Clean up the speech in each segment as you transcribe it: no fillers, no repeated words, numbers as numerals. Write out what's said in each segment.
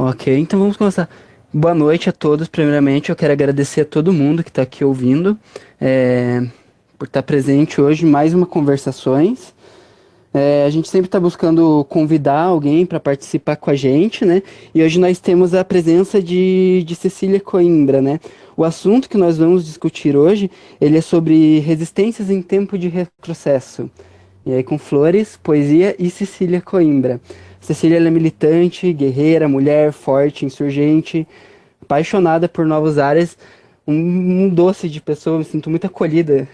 Ok, então vamos começar. Boa noite a todos. Primeiramente, eu quero agradecer a todo mundo que está aqui ouvindo, é, por estar presente hoje em mais uma Conversações. A gente sempre está buscando convidar alguém para participar com a gente, né? E hoje nós temos a presença de Cecília Coimbra, né? O assunto que nós vamos discutir hoje, ele é sobre resistências em tempo de retrocesso. E aí com flores, poesia e Cecília Coimbra. Cecília ela é militante, guerreira, mulher, forte, insurgente, apaixonada por novos ares, um doce de pessoa, me sinto muito acolhida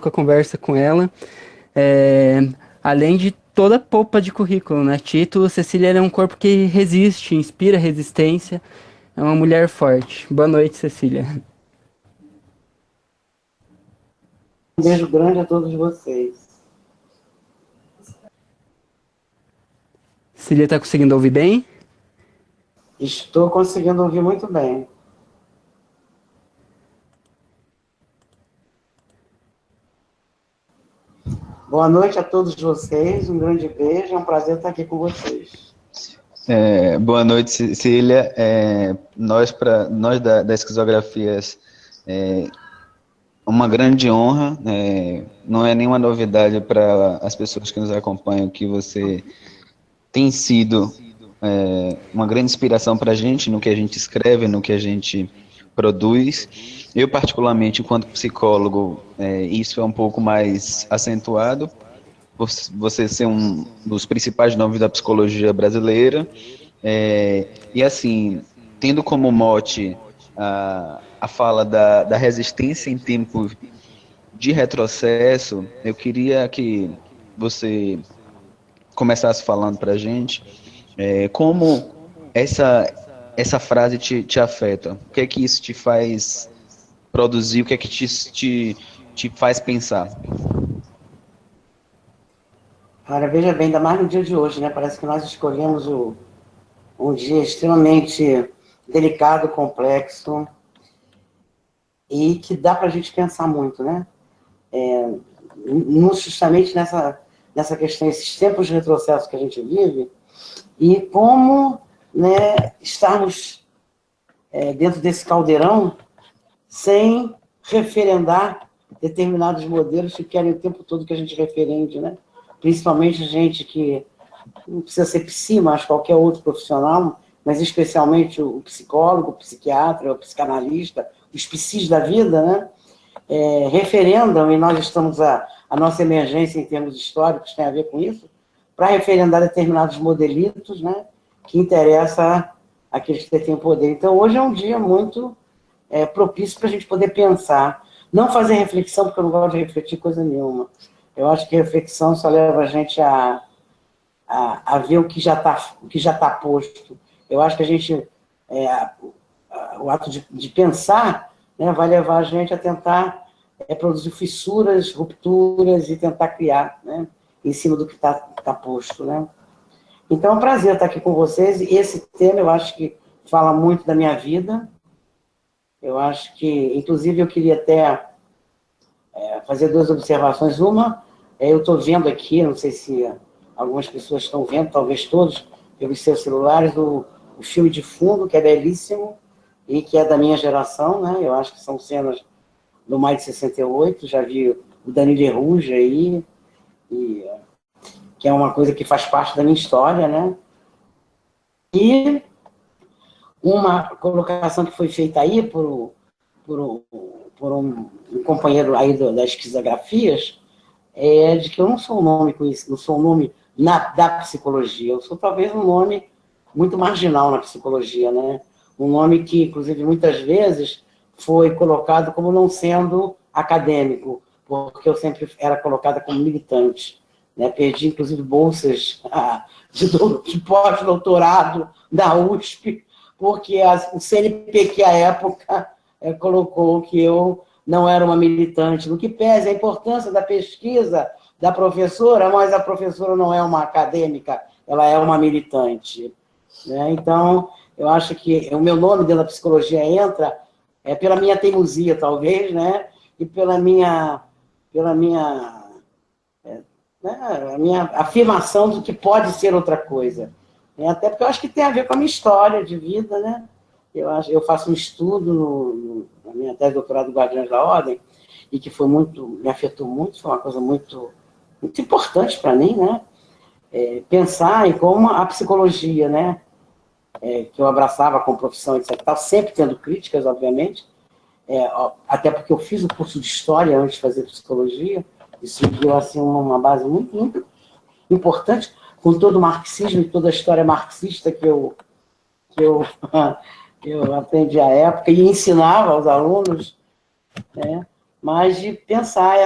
com a conversa com ela. É, além de toda a polpa de currículo, né? Título, Cecília ela é um corpo que resiste, inspira resistência, é uma mulher forte. Boa noite, Cecília. Um beijo grande a todos vocês. Cecília tá conseguindo ouvir bem? Estou conseguindo ouvir muito bem. Boa noite a todos vocês, um grande beijo, é um prazer estar aqui com vocês. Boa noite, Cecília. Nós da Esquizografias, uma grande honra. Não é nenhuma novidade para as pessoas que nos acompanham que você tem sido uma grande inspiração para a gente no que a gente escreve, no que a gente produz. Eu, particularmente, enquanto psicólogo, isso é um pouco mais acentuado, por você ser um dos principais nomes da psicologia brasileira. E assim, tendo como mote a fala da resistência em tempo de retrocesso, eu queria que você começasse falando para a gente como essa frase te afeta. O que é que isso te faz produzir, o que é que te faz pensar? Olha, veja bem, ainda mais no dia de hoje, né? Parece que nós escolhemos um dia extremamente delicado, complexo e que dá para a gente pensar muito, né? Justamente nessa questão, esses tempos de retrocesso que a gente vive e como, né, estarmos dentro desse caldeirão sem referendar determinados modelos que querem o tempo todo que a gente referende, né? Principalmente gente que não precisa ser psi, mas qualquer outro profissional, mas especialmente o psicólogo, o psiquiatra, o psicanalista, os psis da vida, né? Referendam, e nós estamos a nossa emergência em termos históricos tem a ver com isso, para referendar determinados modelitos, né? Que interessa àqueles que detêm poder. Então, hoje é um dia muito propício para a gente poder pensar. Não fazer reflexão, porque eu não gosto de refletir coisa nenhuma. Eu acho que reflexão só leva a gente a ver o que já tá posto. Eu acho que a gente, o ato de pensar, né, vai levar a gente a tentar produzir fissuras, rupturas e tentar criar, né, em cima do que tá posto. Né? Então é um prazer estar aqui com vocês. Esse tema eu acho que fala muito da minha vida. Eu acho que, inclusive, eu queria até fazer duas observações. Uma, eu estou vendo aqui, não sei se algumas pessoas estão vendo, talvez todos, pelos seus celulares, o filme de fundo, que é belíssimo, e que é da minha geração, né? Eu acho que são cenas do Maio de 68, já vi o Danilo Ruge aí, que é uma coisa que faz parte da minha história, né? E uma colocação que foi feita aí por um companheiro aí das esquizografias, de que eu não sou um nome conhecido, não sou um nome da psicologia, eu sou talvez um nome muito marginal na psicologia, né? Um nome que, inclusive, muitas vezes foi colocado como não sendo acadêmico, porque eu sempre era colocada como militante. Né? Perdi, inclusive, bolsas de pós-doutorado da USP, porque o CNPq, à época, colocou que eu não era uma militante, no que pese a importância da pesquisa da professora, mas a professora não é uma acadêmica, ela é uma militante. Né? Então, eu acho que o meu nome dentro da psicologia entra pela minha teimosia, talvez, né? E pela minha afirmação de que pode ser outra coisa. Até porque eu acho que tem a ver com a minha história de vida, né? Eu faço um estudo na minha tese de doutorado do Guardiões da Ordem, e que me afetou muito, foi uma coisa muito importante para mim, né? Pensar em como a psicologia, né? Que eu abraçava como profissão, etc. Sempre tendo críticas, obviamente, até porque eu fiz o curso de História antes de fazer Psicologia, isso me deu assim, uma base muito importante, com todo o marxismo e toda a história marxista que eu aprendi à época e ensinava aos alunos, né? Mas de pensar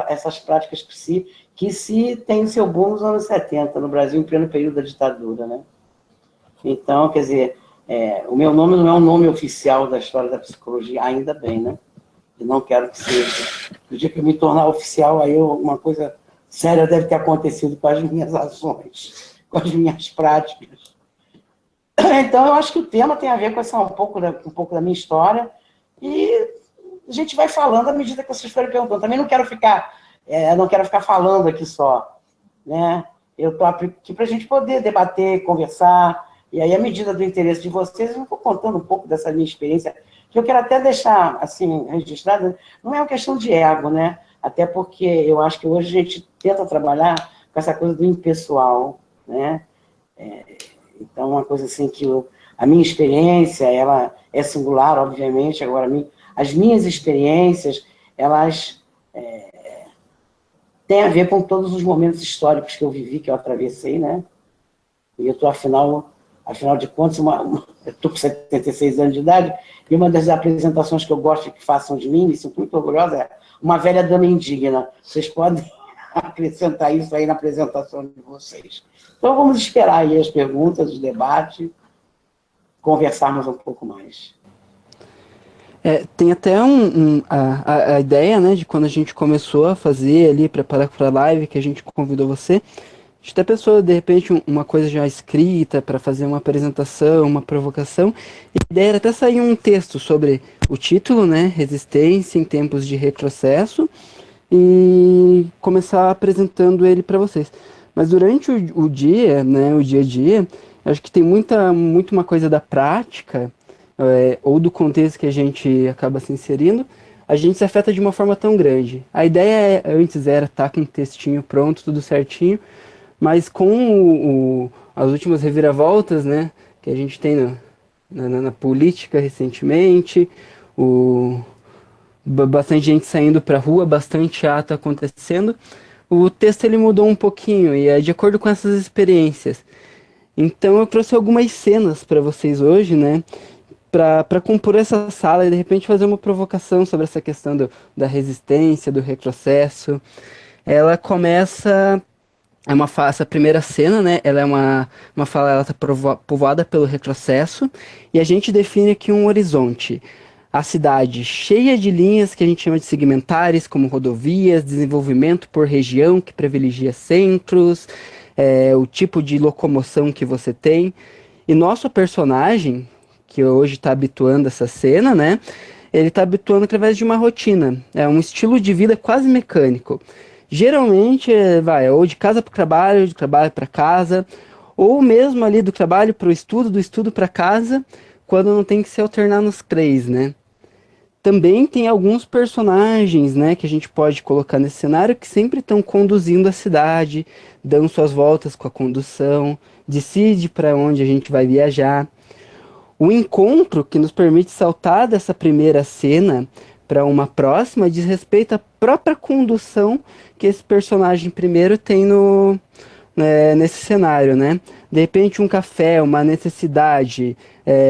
essas práticas que se tem o seu boom nos anos 70, no Brasil, em pleno período da ditadura, né? Então, quer dizer, o meu nome não é um nome oficial da história da psicologia, ainda bem, né? E não quero que seja. No dia que eu me tornar oficial, aí uma coisa séria deve ter acontecido com as minhas ações, com as minhas práticas. Então, eu acho que o tema tem a ver com um pouco da minha história, e a gente vai falando à medida que vocês forem perguntando. Também não quero ficar falando aqui só, né? Eu estou aqui para a gente poder debater, conversar, e aí, à medida do interesse de vocês, eu vou contando um pouco dessa minha experiência, que eu quero até deixar, assim, registrada. Não é uma questão de ego, né? Até porque eu acho que hoje a gente tenta trabalhar com essa coisa do impessoal, né? Então, uma coisa assim que a minha experiência, ela é singular, obviamente. Agora, as minhas experiências, elas têm a ver com todos os momentos históricos que eu vivi, que eu atravessei, né? E eu estou, afinal de contas, eu estou com 76 anos de idade, e uma das apresentações que eu gosto que façam de mim, me sinto muito orgulhosa, é uma velha dama indigna. Vocês podem acrescentar isso aí na apresentação de vocês. Então, vamos esperar aí as perguntas, o debate, conversarmos um pouco mais. Tem até a ideia, né, de quando a gente começou a fazer ali, preparar para a live, que a gente convidou você, a gente até pensou, de repente, uma coisa já escrita para fazer uma apresentação, uma provocação, e a ideia era até sair um texto sobre o título, né, Resistência em Tempos de Retrocesso, e começar apresentando ele para vocês. Mas durante o dia, né, o dia a dia, acho que tem muito uma coisa da prática, ou do contexto que a gente acaba se inserindo, a gente se afeta de uma forma tão grande. A ideia antes era estar com um textinho pronto, tudo certinho, mas com as últimas reviravoltas, né, que a gente tem na política recentemente, bastante gente saindo para a rua, bastante ato acontecendo, o texto ele mudou um pouquinho e é de acordo com essas experiências. Então eu trouxe algumas cenas para vocês hoje, né, para compor essa sala e de repente fazer uma provocação sobre essa questão da resistência, do retrocesso. Ela começa essa primeira cena, né? Ela é uma fala, ela está povoada pelo retrocesso, e a gente define aqui um horizonte. A cidade cheia de linhas que a gente chama de segmentares, como rodovias, desenvolvimento por região que privilegia centros, o tipo de locomoção que você tem. E nosso personagem, que hoje está habituando essa cena, né? Ele está habituando através de uma rotina. É um estilo de vida quase mecânico. Geralmente, ou de casa para o trabalho, de trabalho para casa, ou mesmo ali do trabalho para o estudo, do estudo para casa, quando não tem que se alternar nos três, né? Também tem alguns personagens, né, que a gente pode colocar nesse cenário que sempre estão conduzindo a cidade, dando suas voltas com a condução, decide para onde a gente vai viajar. O encontro que nos permite saltar dessa primeira cena para uma próxima diz respeito à própria condução que esse personagem primeiro tem nesse cenário, né? De repente um café, uma necessidade,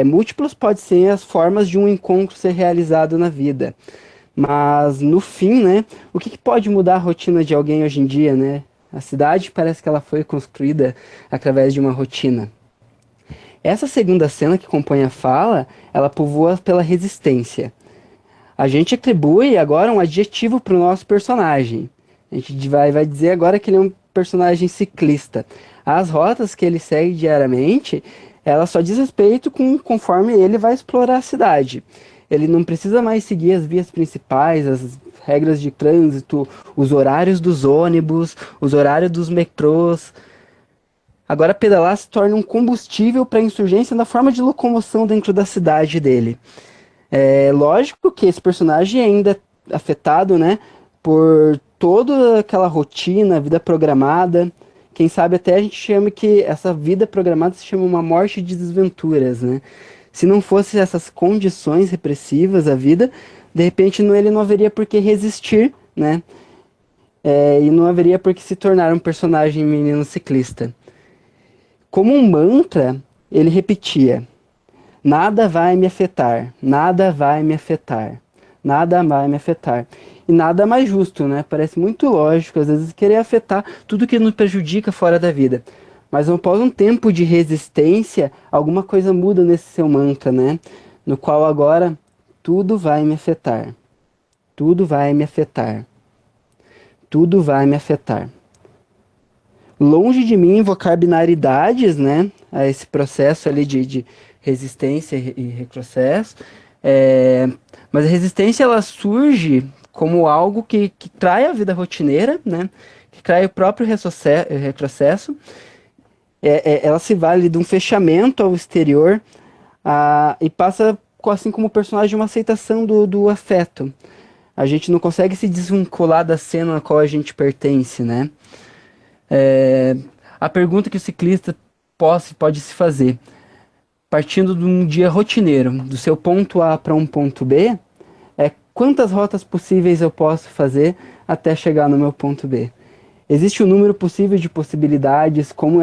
múltiplos pode ser as formas de um encontro ser realizado na vida. Mas no fim, né? O que pode mudar a rotina de alguém hoje em dia, né? A cidade parece que ela foi construída através de uma rotina. Essa segunda cena que compõe a fala, ela povoa pela resistência. A gente atribui agora um adjetivo para o nosso personagem. A gente vai dizer agora que ele é um personagem ciclista. As rotas que ele segue diariamente, ela só diz respeito conforme ele vai explorar a cidade. Ele não precisa mais seguir as vias principais, as regras de trânsito, os horários dos ônibus, os horários dos metrôs. Agora, pedalar se torna um combustível para a insurgência na forma de locomoção dentro da cidade dele. É lógico que esse personagem é ainda afetado, né, por toda aquela rotina, vida programada. Quem sabe até a gente chama que essa vida programada se chama uma morte de desventuras, né? Se não fosse essas condições repressivas à vida, de repente ele não haveria por que resistir, né? E não haveria por que se tornar um personagem menino ciclista. Como um mantra, ele repetia: nada vai me afetar, nada vai me afetar, nada vai me afetar. E nada mais justo, né? Parece muito lógico, às vezes, querer afetar tudo que nos prejudica fora da vida. Mas após um tempo de resistência, alguma coisa muda nesse seu mantra, né? No qual agora tudo vai me afetar, tudo vai me afetar, tudo vai me afetar. Longe de mim invocar binaridades, né, a esse processo ali de resistência e retrocesso, é, mas a resistência ela surge como algo que trai a vida rotineira, né, que trai o próprio retrocesso, ela se vale de um fechamento ao exterior e passa, assim como o personagem, uma aceitação do afeto. A gente não consegue se desvincular da cena a qual a gente pertence, né? A pergunta que o ciclista pode se fazer, partindo de um dia rotineiro, do seu ponto A para um ponto B, é quantas rotas possíveis eu posso fazer até chegar no meu ponto B? Existe um número possível de possibilidades, como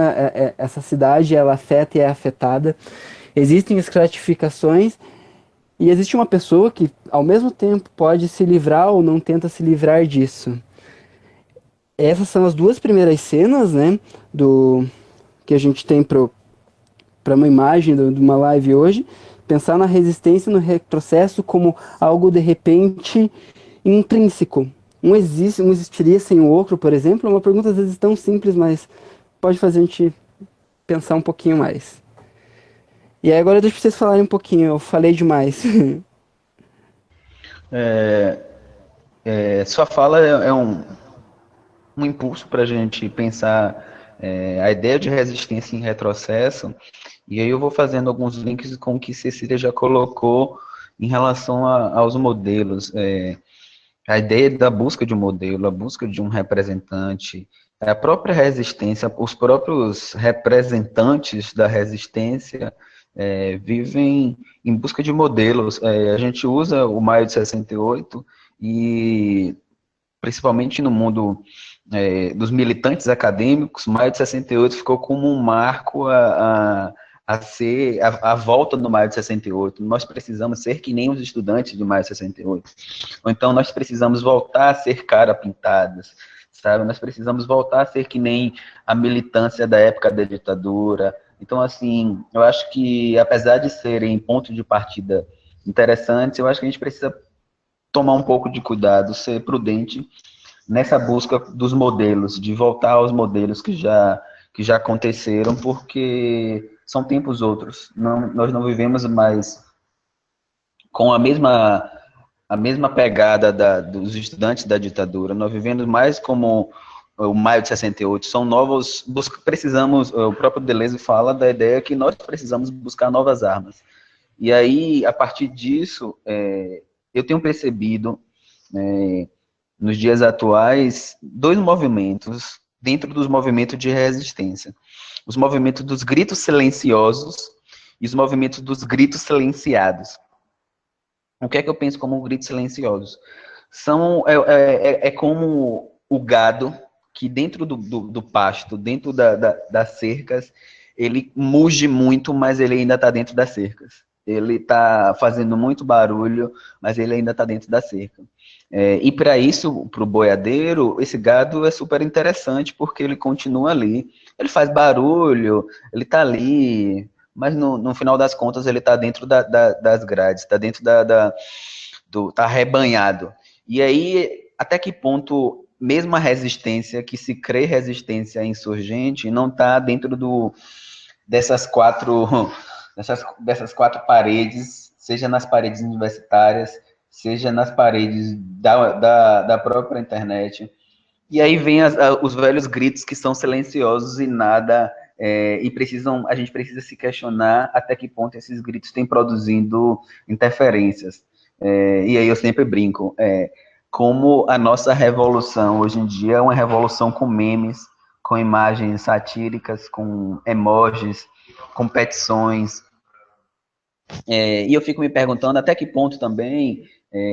essa cidade ela afeta e é afetada. Existem estratificações e existe uma pessoa que, ao mesmo tempo, pode se livrar ou não tenta se livrar disso. Essas são as duas primeiras cenas, né, do que a gente tem para uma imagem de uma live hoje. Pensar na resistência e no retrocesso como algo de repente intrínseco. Um existiria sem o outro, por exemplo? É uma pergunta às vezes tão simples, mas pode fazer a gente pensar um pouquinho mais. E aí agora deixa vocês falarem um pouquinho, eu falei demais. Sua fala é um impulso para a gente pensar a ideia de resistência em retrocesso, e aí eu vou fazendo alguns links com o que Cecília já colocou em relação aos modelos. A ideia da busca de um modelo, a busca de um representante, a própria resistência, os próprios representantes da resistência vivem em busca de modelos. A gente usa o Maio de 68 e, principalmente no mundo dos militantes acadêmicos, Maio de 68 ficou como um marco a ser a volta do Maio de 68. Nós precisamos ser que nem os estudantes de Maio de 68. Ou então nós precisamos voltar a ser cara pintadas, sabe? Nós precisamos voltar a ser que nem a militância da época da ditadura. Então, assim, eu acho que, apesar de serem pontos de partida interessantes, eu acho que a gente precisa tomar um pouco de cuidado, ser prudente nessa busca dos modelos, de voltar aos modelos que já aconteceram, porque são tempos outros. Nós não vivemos mais com a mesma pegada dos estudantes da ditadura. Nós vivemos mais como o Maio de 68. São novos... Precisamos... O próprio Deleuze fala da ideia que nós precisamos buscar novas armas. E aí, a partir disso, eu tenho percebido, nos dias atuais, dois movimentos dentro dos movimentos de resistência. Os movimentos dos gritos silenciosos e os movimentos dos gritos silenciados. O que é que eu penso como um grito silencioso? É como o gado que dentro do pasto, dentro das cercas, ele muge muito, mas ele ainda está dentro das cercas. Ele está fazendo muito barulho, mas ele ainda está dentro da cerca. E para isso, para o boiadeiro, esse gado é super interessante, porque ele continua ali. Ele faz barulho, ele está ali, mas no final das contas ele está dentro das grades, está dentro está arrebanhado. E aí, até que ponto, mesmo a resistência, que se crê resistência insurgente, não está dentro dessas quatro paredes, seja nas paredes universitárias, seja nas paredes da própria internet. E aí vem os velhos gritos que são silenciosos e nada e a gente precisa se questionar até que ponto esses gritos têm produzindo interferências. E aí eu sempre brinco, como a nossa revolução hoje em dia é uma revolução com memes, com imagens satíricas, com emojis, competições, e eu fico me perguntando até que ponto também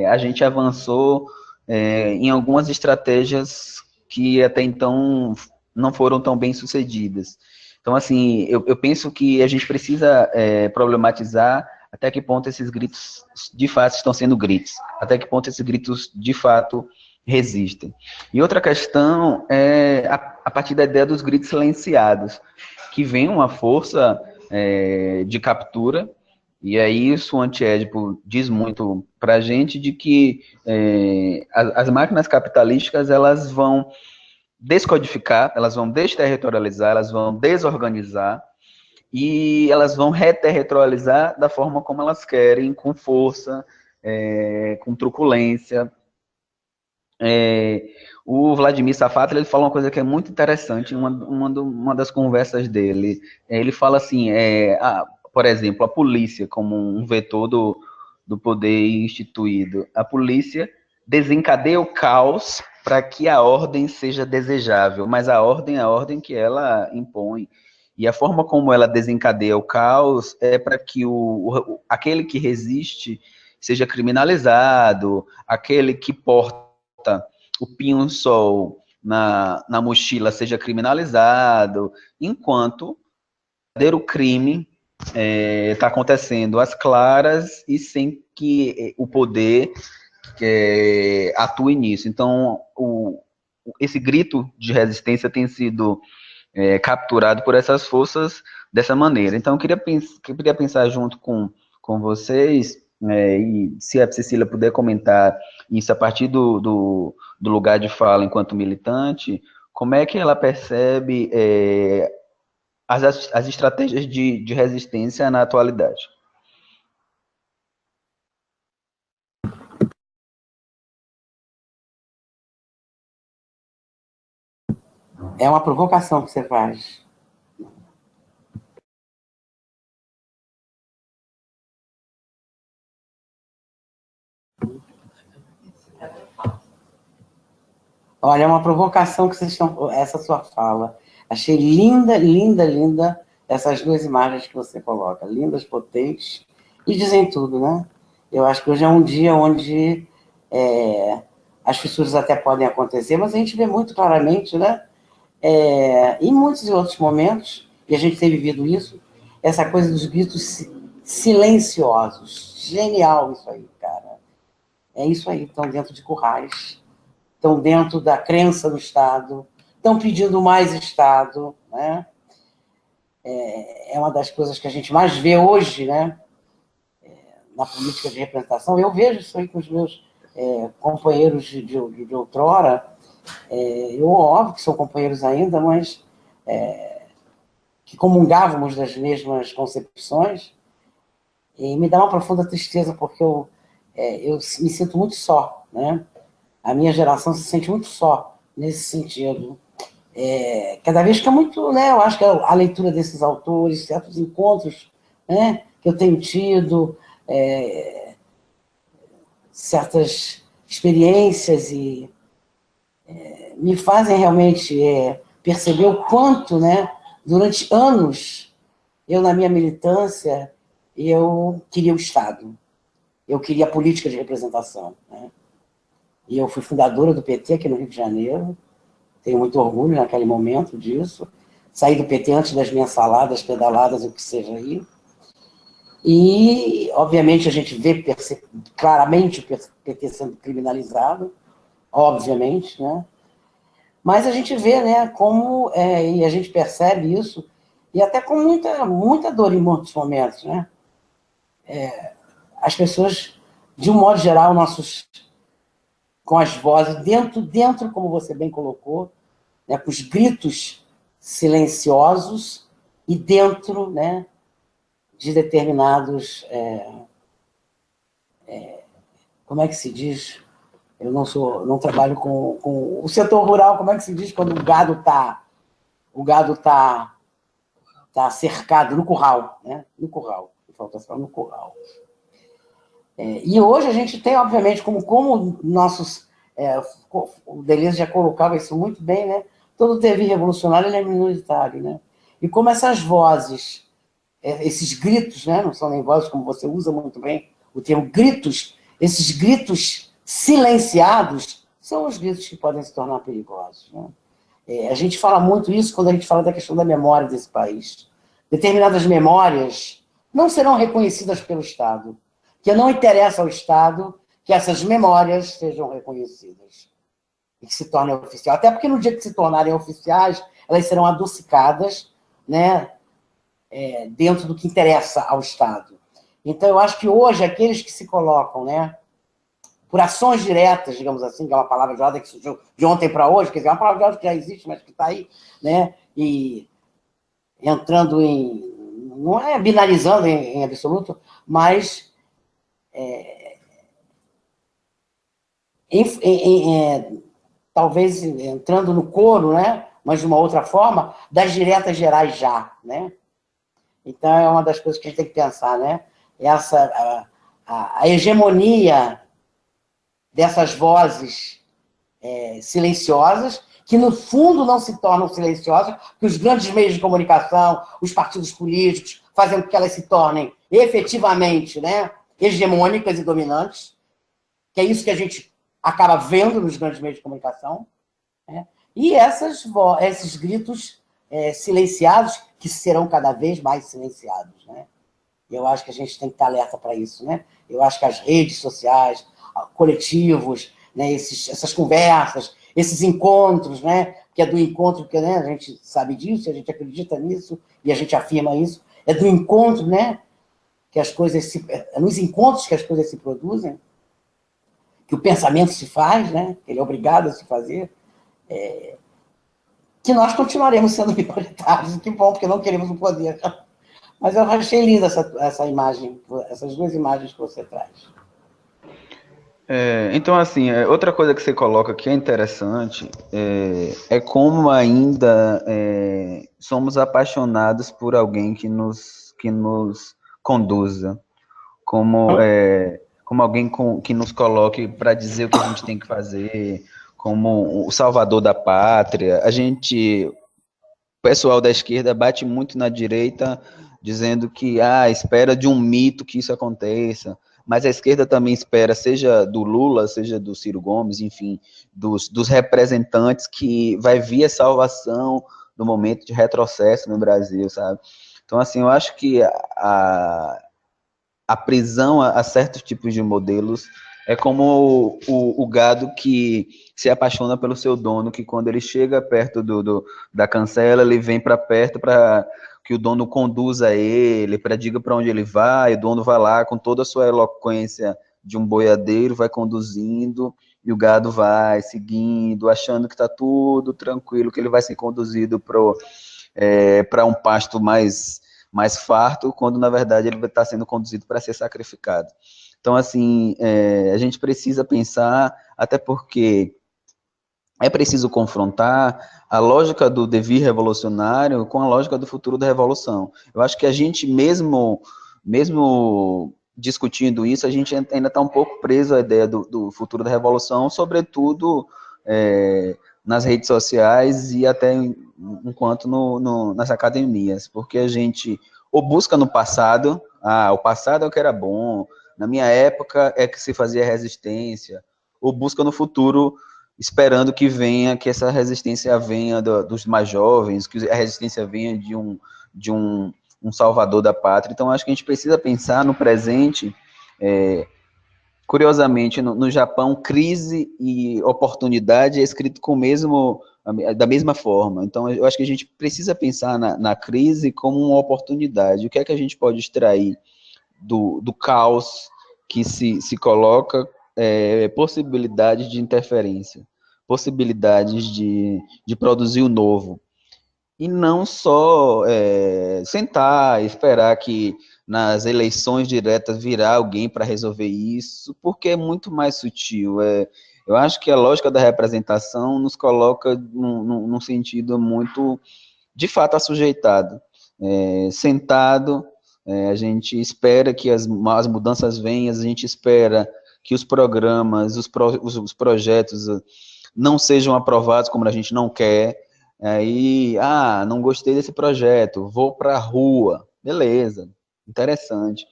a gente avançou em algumas estratégias que até então não foram tão bem sucedidas. Então, assim, eu penso que a gente precisa problematizar até que ponto esses gritos de fato estão sendo gritos, até que ponto esses gritos de fato resistem. E outra questão é a partir da ideia dos gritos silenciados, que vem uma força de captura. E aí isso, o Antiédipo diz muito para a gente de que as máquinas capitalísticas elas vão descodificar, elas vão desterritorializar, elas vão desorganizar e elas vão reterritorializar da forma como elas querem, com força, com truculência. O Vladimir Safatli, ele fala uma coisa que é muito interessante, uma das conversas dele. Ele fala assim, por exemplo, a polícia como um vetor do poder instituído. A polícia desencadeia o caos para que a ordem seja desejável, mas a ordem é a ordem que ela impõe. E a forma como ela desencadeia o caos é para que aquele que resiste seja criminalizado, aquele que porta o pinho-sol na mochila seja criminalizado, enquanto o verdadeiro crime está acontecendo às claras e sem que o poder atue nisso. Então, esse grito de resistência tem sido capturado por essas forças dessa maneira. Então, eu queria pensar junto com vocês, e se a Cecília puder comentar isso a partir do lugar de fala enquanto militante, como é que ela percebe as estratégias de resistência na atualidade? É uma provocação que você faz. Olha, é uma provocação que vocês estão... Essa sua fala. Achei linda, linda, linda essas duas imagens que você coloca. Lindas, potentes, e dizem tudo, né? Eu acho que hoje é um dia onde as fissuras até podem acontecer, mas a gente vê muito claramente, né? Em muitos outros momentos, e a gente tem vivido isso, essa coisa dos gritos silenciosos. Genial isso aí, cara. É isso aí, estão dentro de currais, estão dentro da crença do Estado, estão pedindo mais Estado, né? É uma das coisas que a gente mais vê hoje, né? Na política de representação. Eu vejo isso aí com os meus companheiros de outrora. Eu, óbvio que são companheiros ainda, mas que comungávamos das mesmas concepções, e me dá uma profunda tristeza, porque eu me sinto muito só, né? A minha geração se sente muito só nesse sentido. Cada vez que é muito, né? Eu acho que a leitura desses autores, certos encontros, né, que eu tenho tido, certas experiências me fazem realmente perceber o quanto, né, durante anos, eu na minha militância, eu queria o Estado, eu queria a política de representação, né? E eu fui fundadora do PT aqui no Rio de Janeiro, tenho muito orgulho naquele momento disso, saí do PT antes das minhas saladas, pedaladas, o que seja aí, e obviamente a gente vê claramente o PT sendo criminalizado, obviamente, né? Mas a gente vê, né, como, e a gente percebe isso, e até com muita dor em muitos momentos, né? As pessoas, de um modo geral, com as vozes, dentro, como você bem colocou, né, com os gritos silenciosos e dentro, né, de determinados, como é que se diz? Eu não trabalho com o setor rural, como é que se diz quando o gado está tá cercado no curral, né? No curral. Falta só no curral. E hoje a gente tem, obviamente, como nossos... o Deleuze já colocava isso muito bem, né? Todo devir revolucionário ele é minoritário, né? E como essas vozes, esses gritos, né? Não são nem vozes, como você usa muito bem o termo gritos, esses gritos silenciados são os gritos que podem se tornar perigosos, né? A gente fala muito isso quando a gente fala da questão da memória desse país. Determinadas memórias não serão reconhecidas pelo Estado, que não interessa ao Estado que essas memórias sejam reconhecidas e que se tornem oficiais. Até porque no dia que se tornarem oficiais, elas serão adocicadas, né, dentro do que interessa ao Estado. Então, eu acho que hoje, aqueles que se colocam, né, por ações diretas, digamos assim, que é uma palavra de ordem que surgiu de ontem para hoje, quer dizer, é uma palavra de ordem que já existe, mas que está aí, né, e entrando em... não é binarizando em absoluto, mas talvez entrando no coro, né, mas de uma outra forma, das diretas gerais já, né? Então, é uma das coisas que a gente tem que pensar, né? A hegemonia dessas vozes silenciosas, que no fundo não se tornam silenciosas, que os grandes meios de comunicação, os partidos políticos, fazem com que elas se tornem efetivamente, né, hegemônicas e dominantes, que é isso que a gente acaba vendo nos grandes meios de comunicação, né? E esses gritos silenciados, que serão cada vez mais silenciados, né? Eu acho que a gente tem que estar alerta para isso, né? Eu acho que as redes sociais, coletivos, né, essas conversas, esses encontros, né, que é do encontro que, né, a gente sabe disso, a gente acredita nisso e a gente afirma isso, é do encontro, né, que as coisas nos encontros que as coisas se produzem, que o pensamento se faz, né, que ele é obrigado a se fazer, que nós continuaremos sendo minoritários, que bom, porque não queremos o poder. Mas eu achei linda essa imagem, essas duas imagens que você traz. Então, assim, outra coisa que você coloca que é interessante é como ainda somos apaixonados por alguém que nos conduza, como alguém que nos coloque para dizer o que a gente tem que fazer, como o salvador da pátria. O pessoal da esquerda bate muito na direita, dizendo que espera de um mito que isso aconteça. Mas a esquerda também espera, seja do Lula, seja do Ciro Gomes, enfim, dos representantes que vai vir a salvação do momento de retrocesso no Brasil, sabe? Então, assim, eu acho que a prisão a certos tipos de modelos é como o gado que se apaixona pelo seu dono, que quando ele chega perto da cancela, ele vem para perto para que o dono conduza ele, para diga para onde ele vai, o dono vai lá com toda a sua eloquência de um boiadeiro, vai conduzindo, e o gado vai seguindo, achando que está tudo tranquilo, que ele vai ser conduzido para um pasto mais farto, quando na verdade ele está sendo conduzido para ser sacrificado. Então, assim, a gente precisa pensar, até porque é preciso confrontar a lógica do devir revolucionário com a lógica do futuro da revolução. Eu acho que a gente, mesmo discutindo isso, a gente ainda está um pouco preso à ideia do futuro da revolução, sobretudo nas redes sociais e até enquanto nas academias, porque a gente ou busca no passado, o passado é o que era bom, na minha época é que se fazia resistência, ou busca no futuro esperando que essa resistência venha dos mais jovens, que a resistência venha de um salvador da pátria. Então, acho que a gente precisa pensar no presente. Curiosamente, no Japão, crise e oportunidade é escrito da mesma forma. Então, eu acho que a gente precisa pensar na crise como uma oportunidade. O que é que a gente pode extrair do caos que se coloca, possibilidades de interferência, possibilidades de produzir o novo. E não só sentar e esperar que nas eleições diretas virá alguém para resolver isso, porque é muito mais sutil. Eu acho que a lógica da representação nos coloca num sentido muito, de fato, assujeitado. sentado, a gente espera que as mudanças venham, a gente espera que os programas, os projetos não sejam aprovados como a gente não quer. Aí, não gostei desse projeto, vou para a rua. Beleza, interessante.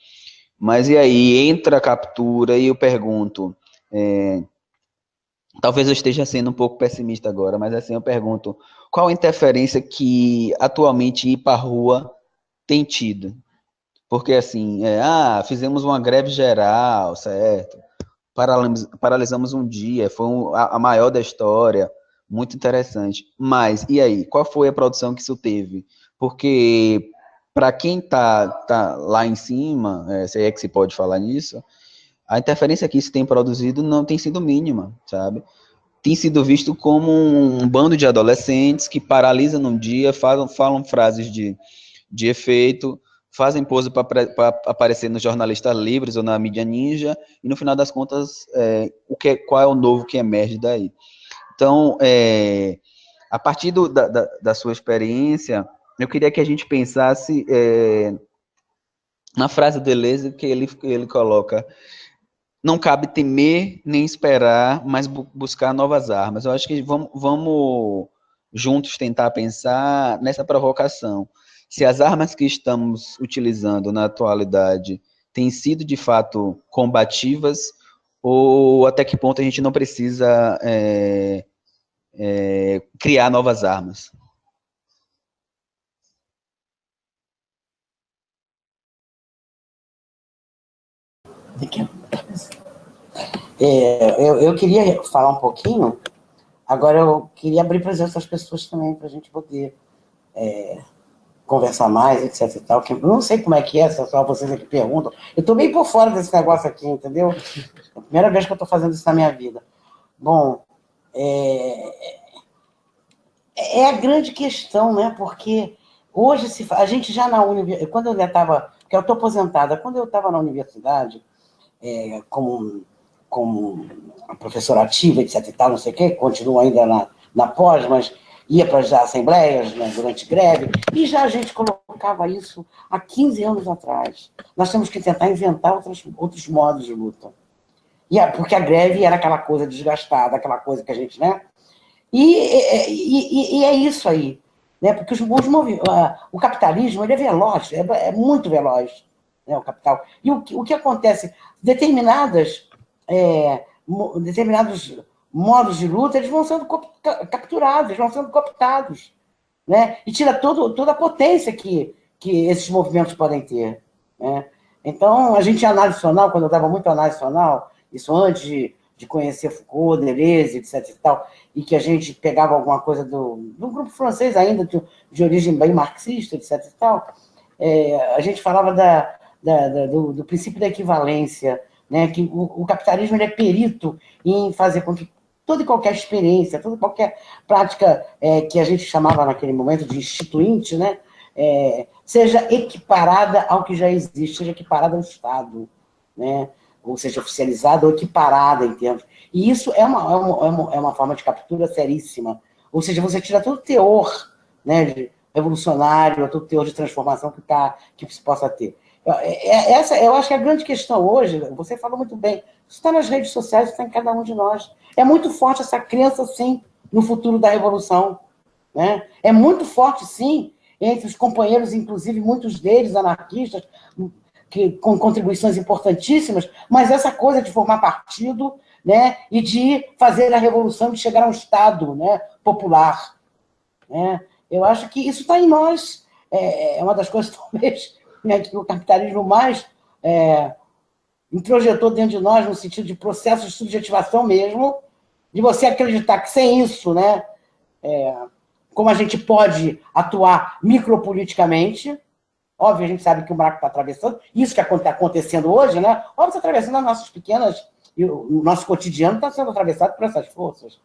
Mas e aí, entra a captura e eu pergunto, talvez eu esteja sendo um pouco pessimista agora, mas assim, eu pergunto, qual a interferência que atualmente ir para a rua tem tido? Porque assim, fizemos uma greve geral, certo? Paralisamos um dia, foi a maior da história, muito interessante. Mas, e aí, qual foi a produção que isso teve? Porque, para quem tá lá em cima, se é que se pode falar nisso, a interferência que isso tem produzido não tem sido mínima, sabe? Tem sido visto como um bando de adolescentes que paralisam num dia, falam frases de efeito, fazem pose para aparecer nos jornalistas livres ou na mídia ninja, e no final das contas, qual é o novo que emerge daí? Então, a partir da sua experiência, eu queria que a gente pensasse na frase do Deleuze que ele coloca: não cabe temer nem esperar, mas buscar novas armas. Eu acho que vamos juntos tentar pensar nessa provocação. Se as armas que estamos utilizando na atualidade têm sido de fato combativas, ou até que ponto a gente não precisa criar novas armas. Eu queria falar um pouquinho, agora eu queria abrir para as outras pessoas também, para a gente poder conversar mais, etc e tal. Eu não sei como é que é, se é só vocês aqui perguntam. Eu estou meio por fora desse negócio aqui, entendeu? É a primeira vez que eu estou fazendo isso na minha vida. Bom, é a grande questão, né? Porque hoje a gente já na universidade, quando eu já estava, porque eu estou aposentada, quando eu estava na universidade, como professora ativa, etc e tal, não sei o quê, continuo ainda na pós, mas ia para as assembleias, né, durante greve, e já a gente colocava isso há 15 anos atrás. Nós temos que tentar inventar outros modos de luta. Porque a greve era aquela coisa desgastada, aquela coisa que a gente, né? E é isso aí, né? Porque o capitalismo ele é veloz, é muito veloz, né? O capital. E o que acontece? Determinados modos de luta eles vão sendo capturados, eles vão sendo cooptados, né? E tira toda a potência que esses movimentos podem ter, né? Então, a gente, análise nacional, quando eu estava muito análise nacional, isso antes de conhecer Foucault, Deleuze, etc e tal, e que a gente pegava alguma coisa do grupo francês ainda, de origem bem marxista, etc e tal, a gente falava do princípio da equivalência, né, que o capitalismo ele é perito em fazer com que toda e qualquer experiência, toda e qualquer prática que a gente chamava naquele momento de instituinte, né, seja equiparada ao que já existe, seja equiparada ao Estado, né, ou seja, oficializada ou equiparada em termos. E isso é uma forma de captura seríssima. Ou seja, você tira todo o teor, né, revolucionário, todo o teor de transformação que se possa ter. Eu acho que a grande questão hoje, você falou muito bem, isso está nas redes sociais, isso está em cada um de nós. É muito forte essa crença, sim, no futuro da revolução, né? É muito forte, sim, entre os companheiros, inclusive muitos deles anarquistas, com contribuições importantíssimas, mas essa coisa de formar partido, né, e de fazer a revolução, de chegar a um Estado, né, popular, né? Eu acho que isso está em nós. É uma das coisas, talvez, né, que o capitalismo mais introjetou dentro de nós, no sentido de processo de subjetivação mesmo, de você acreditar que sem isso, né, como a gente pode atuar micropoliticamente. Óbvio, a gente sabe que o buraco está atravessando, isso que está acontecendo hoje, né? Óbvio, está atravessando as nossas pequenas, e o nosso cotidiano está sendo atravessado por essas forças,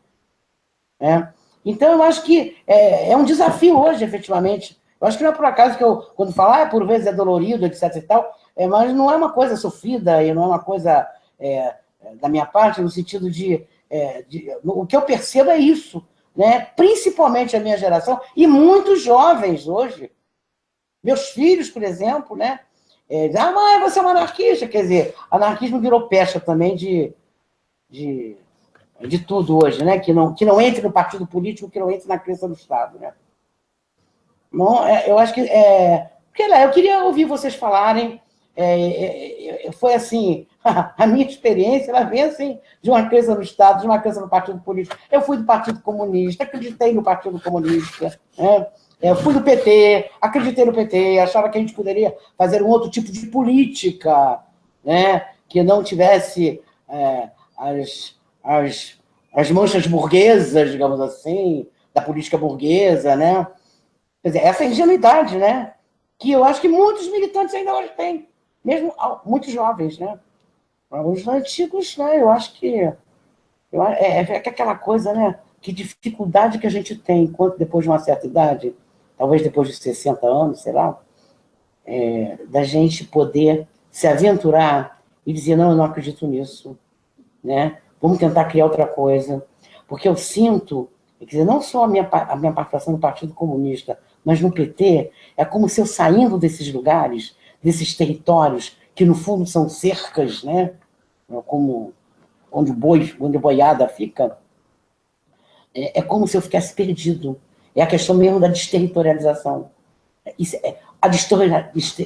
né? Então, eu acho que é um desafio hoje, efetivamente. Eu acho que não é por acaso que eu, quando falo, por vezes é dolorido, etc e tal, mas não é uma coisa sofrida, e não é uma coisa da minha parte, no sentido o que eu percebo é isso, né? Principalmente a minha geração, e muitos jovens hoje, Meus filhos, por exemplo, né? Dizem, mãe, você é uma anarquista. Quer dizer, anarquismo virou pecha também de tudo hoje, né? Que não entre no partido político, que não entre na crença do Estado, né? Não, eu acho que... Porque lá, eu queria ouvir vocês falarem. Foi assim, a minha experiência, ela vem assim, de uma crença no Estado, de uma crença no partido político. Eu fui do Partido Comunista, acreditei no Partido Comunista, né? Eu fui do PT, acreditei no PT, achava que a gente poderia fazer um outro tipo de política, né? Que não tivesse as manchas burguesas, digamos assim, da política burguesa, né? Quer dizer, essa ingenuidade, né? Que eu acho que muitos militantes ainda hoje têm, mesmo muitos jovens, né? Os antigos, né? Eu acho que aquela coisa, né? Que dificuldade que a gente tem enquanto depois de uma certa idade, talvez depois de 60 anos, sei lá, da gente poder se aventurar e dizer, não, eu não acredito nisso, né? Vamos tentar criar outra coisa. Porque eu sinto, quer dizer, não só a minha participação no Partido Comunista, mas no PT, é como se eu saindo desses lugares, desses territórios, que no fundo são cercas, né? Como onde a boiada fica, é como se eu ficasse perdido. É a questão mesmo da desterritorialização.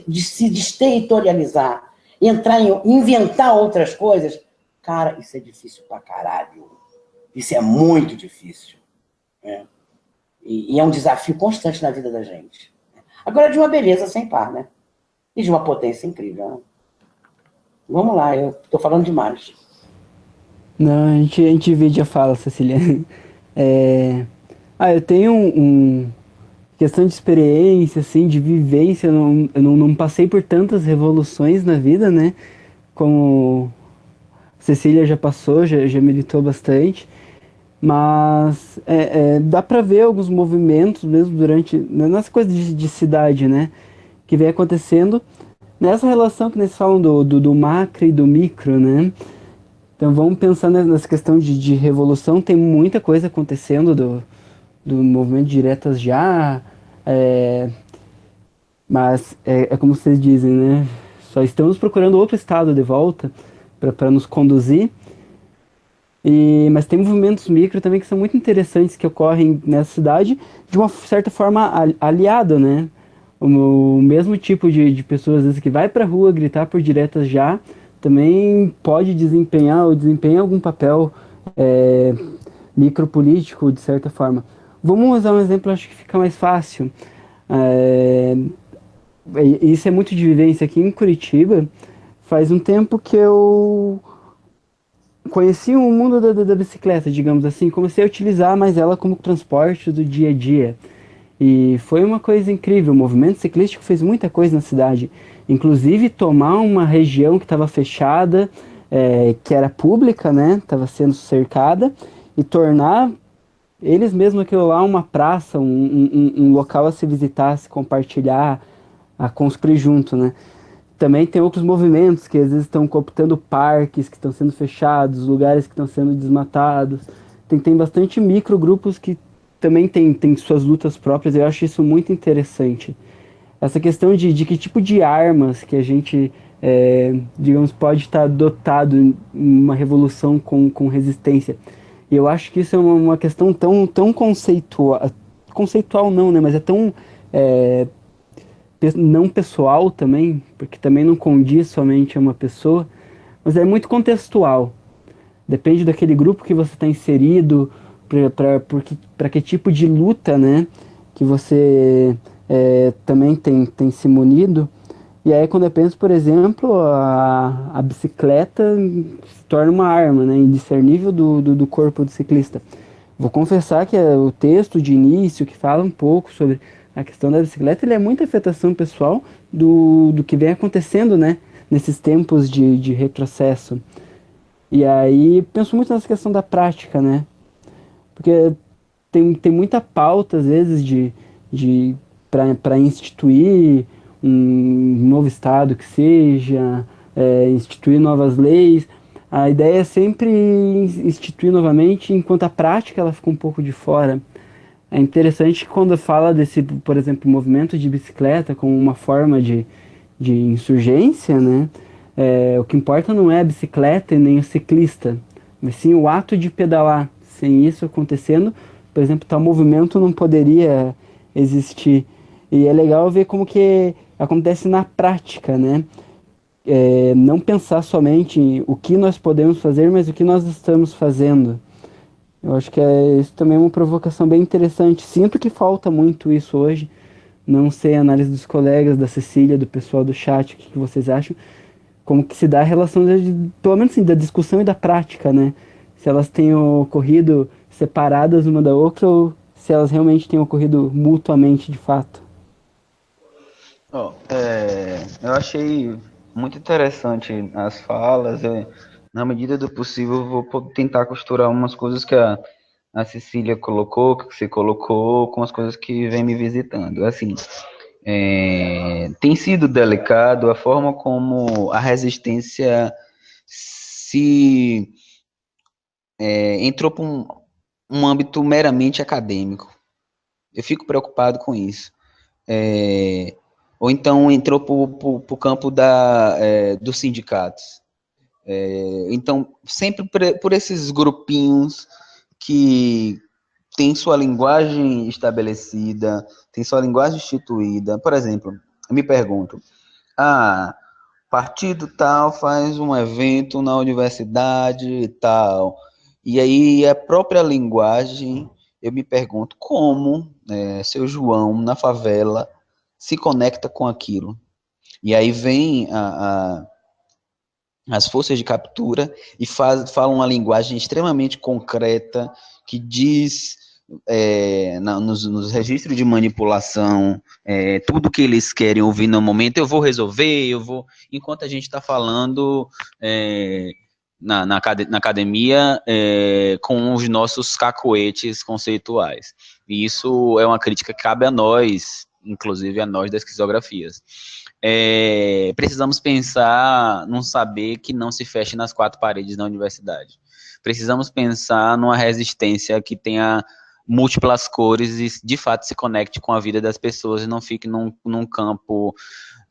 De se desterritorializar, inventar outras coisas, cara, isso é difícil pra caralho. Isso é muito difícil. Né? E é um desafio constante na vida da gente. Agora, de uma beleza sem par, né? E de uma potência incrível. Né? Vamos lá, eu tô falando demais. Não, a gente divide a fala, Cecília. Eu tenho questão de experiência, assim, de vivência. Eu não passei por tantas revoluções na vida, né? Como Cecília já passou, já militou bastante. Mas dá pra ver alguns movimentos mesmo durante, nas coisas de cidade, né? Que vem acontecendo nessa relação que eles falam do macro e do micro, né? Então vamos pensar nessa questão de revolução. Tem muita coisa acontecendo do movimento Diretas Já, é, mas é como vocês dizem, né? Só estamos procurando outro estado de volta para nos conduzir. Mas tem movimentos micro também que são muito interessantes que ocorrem nessa cidade de uma certa forma aliado, né? O mesmo tipo de pessoas às vezes, que vai para a rua gritar por Diretas Já também pode desempenhar ou desempenha algum papel é, micropolítico de certa forma. Vamos usar um exemplo, acho que fica mais fácil. É, Isso é muito de vivência aqui em Curitiba. Faz um tempo que eu conheci o mundo da bicicleta, digamos assim, comecei a utilizar mais ela como transporte do dia a dia. E foi uma coisa incrível, o movimento ciclístico fez muita coisa na cidade, inclusive tomar uma região que estava fechada, que era pública, né, estava sendo cercada, e tornar eles mesmos aquilo lá uma praça, um local a se visitar, a se compartilhar, a construir junto, né. Também tem outros movimentos que às vezes estão cooptando parques que estão sendo fechados, lugares que estão sendo desmatados. Tem bastante microgrupos que também tem suas lutas próprias. Eu acho isso muito interessante. Essa questão de que tipo de armas que a gente, digamos, pode estar dotado em uma revolução com resistência. E eu acho que isso é uma questão tão conceitual. Conceitual não, né? Mas é tão não pessoal também, porque também não condiz somente a uma pessoa, mas é muito contextual. Depende daquele grupo que você está inserido, para que tipo de luta, né, que você também tem se munido. E aí quando eu penso, por exemplo, a bicicleta se torna uma arma, né, indiscernível do corpo do ciclista. Vou confessar que o texto de início, que fala um pouco sobre a questão da bicicleta, ele é muita afetação pessoal do que vem acontecendo, né, nesses tempos de retrocesso. E aí penso muito nessa questão da prática, né, porque tem muita pauta, às vezes, para instituir um novo estado que seja, instituir novas leis. A ideia é sempre instituir novamente, enquanto a prática ela fica um pouco de fora. É interessante que quando fala desse, por exemplo, movimento de bicicleta como uma forma de insurgência, né? O que importa não é a bicicleta e nem o ciclista, mas sim o ato de pedalar. Sem isso acontecendo, por exemplo, tal movimento não poderia existir. E é legal ver como que acontece na prática, né? Não pensar somente em o que nós podemos fazer, mas o que nós estamos fazendo. Eu acho que isso também é uma provocação bem interessante. Sinto que falta muito isso hoje. Não sei a análise dos colegas, da Cecília, do pessoal do chat, o que vocês acham? Como que se dá a relação, pelo menos assim, da discussão e da prática, né? Se elas têm ocorrido separadas uma da outra ou se elas realmente têm ocorrido mutuamente de fato. Eu achei muito interessante as falas. Na medida do possível, eu vou tentar costurar umas coisas que a Cecília colocou, que você colocou, com as coisas que vem me visitando. Assim, tem sido delicado a forma como a resistência se entrou para um âmbito meramente acadêmico. Eu fico preocupado com isso. Ou então entrou para o campo dos sindicatos. Então, sempre por esses grupinhos que têm sua linguagem estabelecida, têm sua linguagem instituída. Por exemplo, eu me pergunto, partido tal faz um evento na universidade e tal, e aí a própria linguagem, eu me pergunto como seu João, na favela, se conecta com aquilo. E aí vem as forças de captura e falam uma linguagem extremamente concreta que diz nos registros de manipulação tudo que eles querem ouvir no momento. Eu vou resolver, enquanto a gente está falando na academia com os nossos cacoetes conceituais. E isso é uma crítica que cabe a nós, inclusive a nós das esquizografias. Precisamos pensar num saber que não se feche nas quatro paredes da universidade. Precisamos pensar numa resistência que tenha múltiplas cores e de fato se conecte com a vida das pessoas e não fique num campo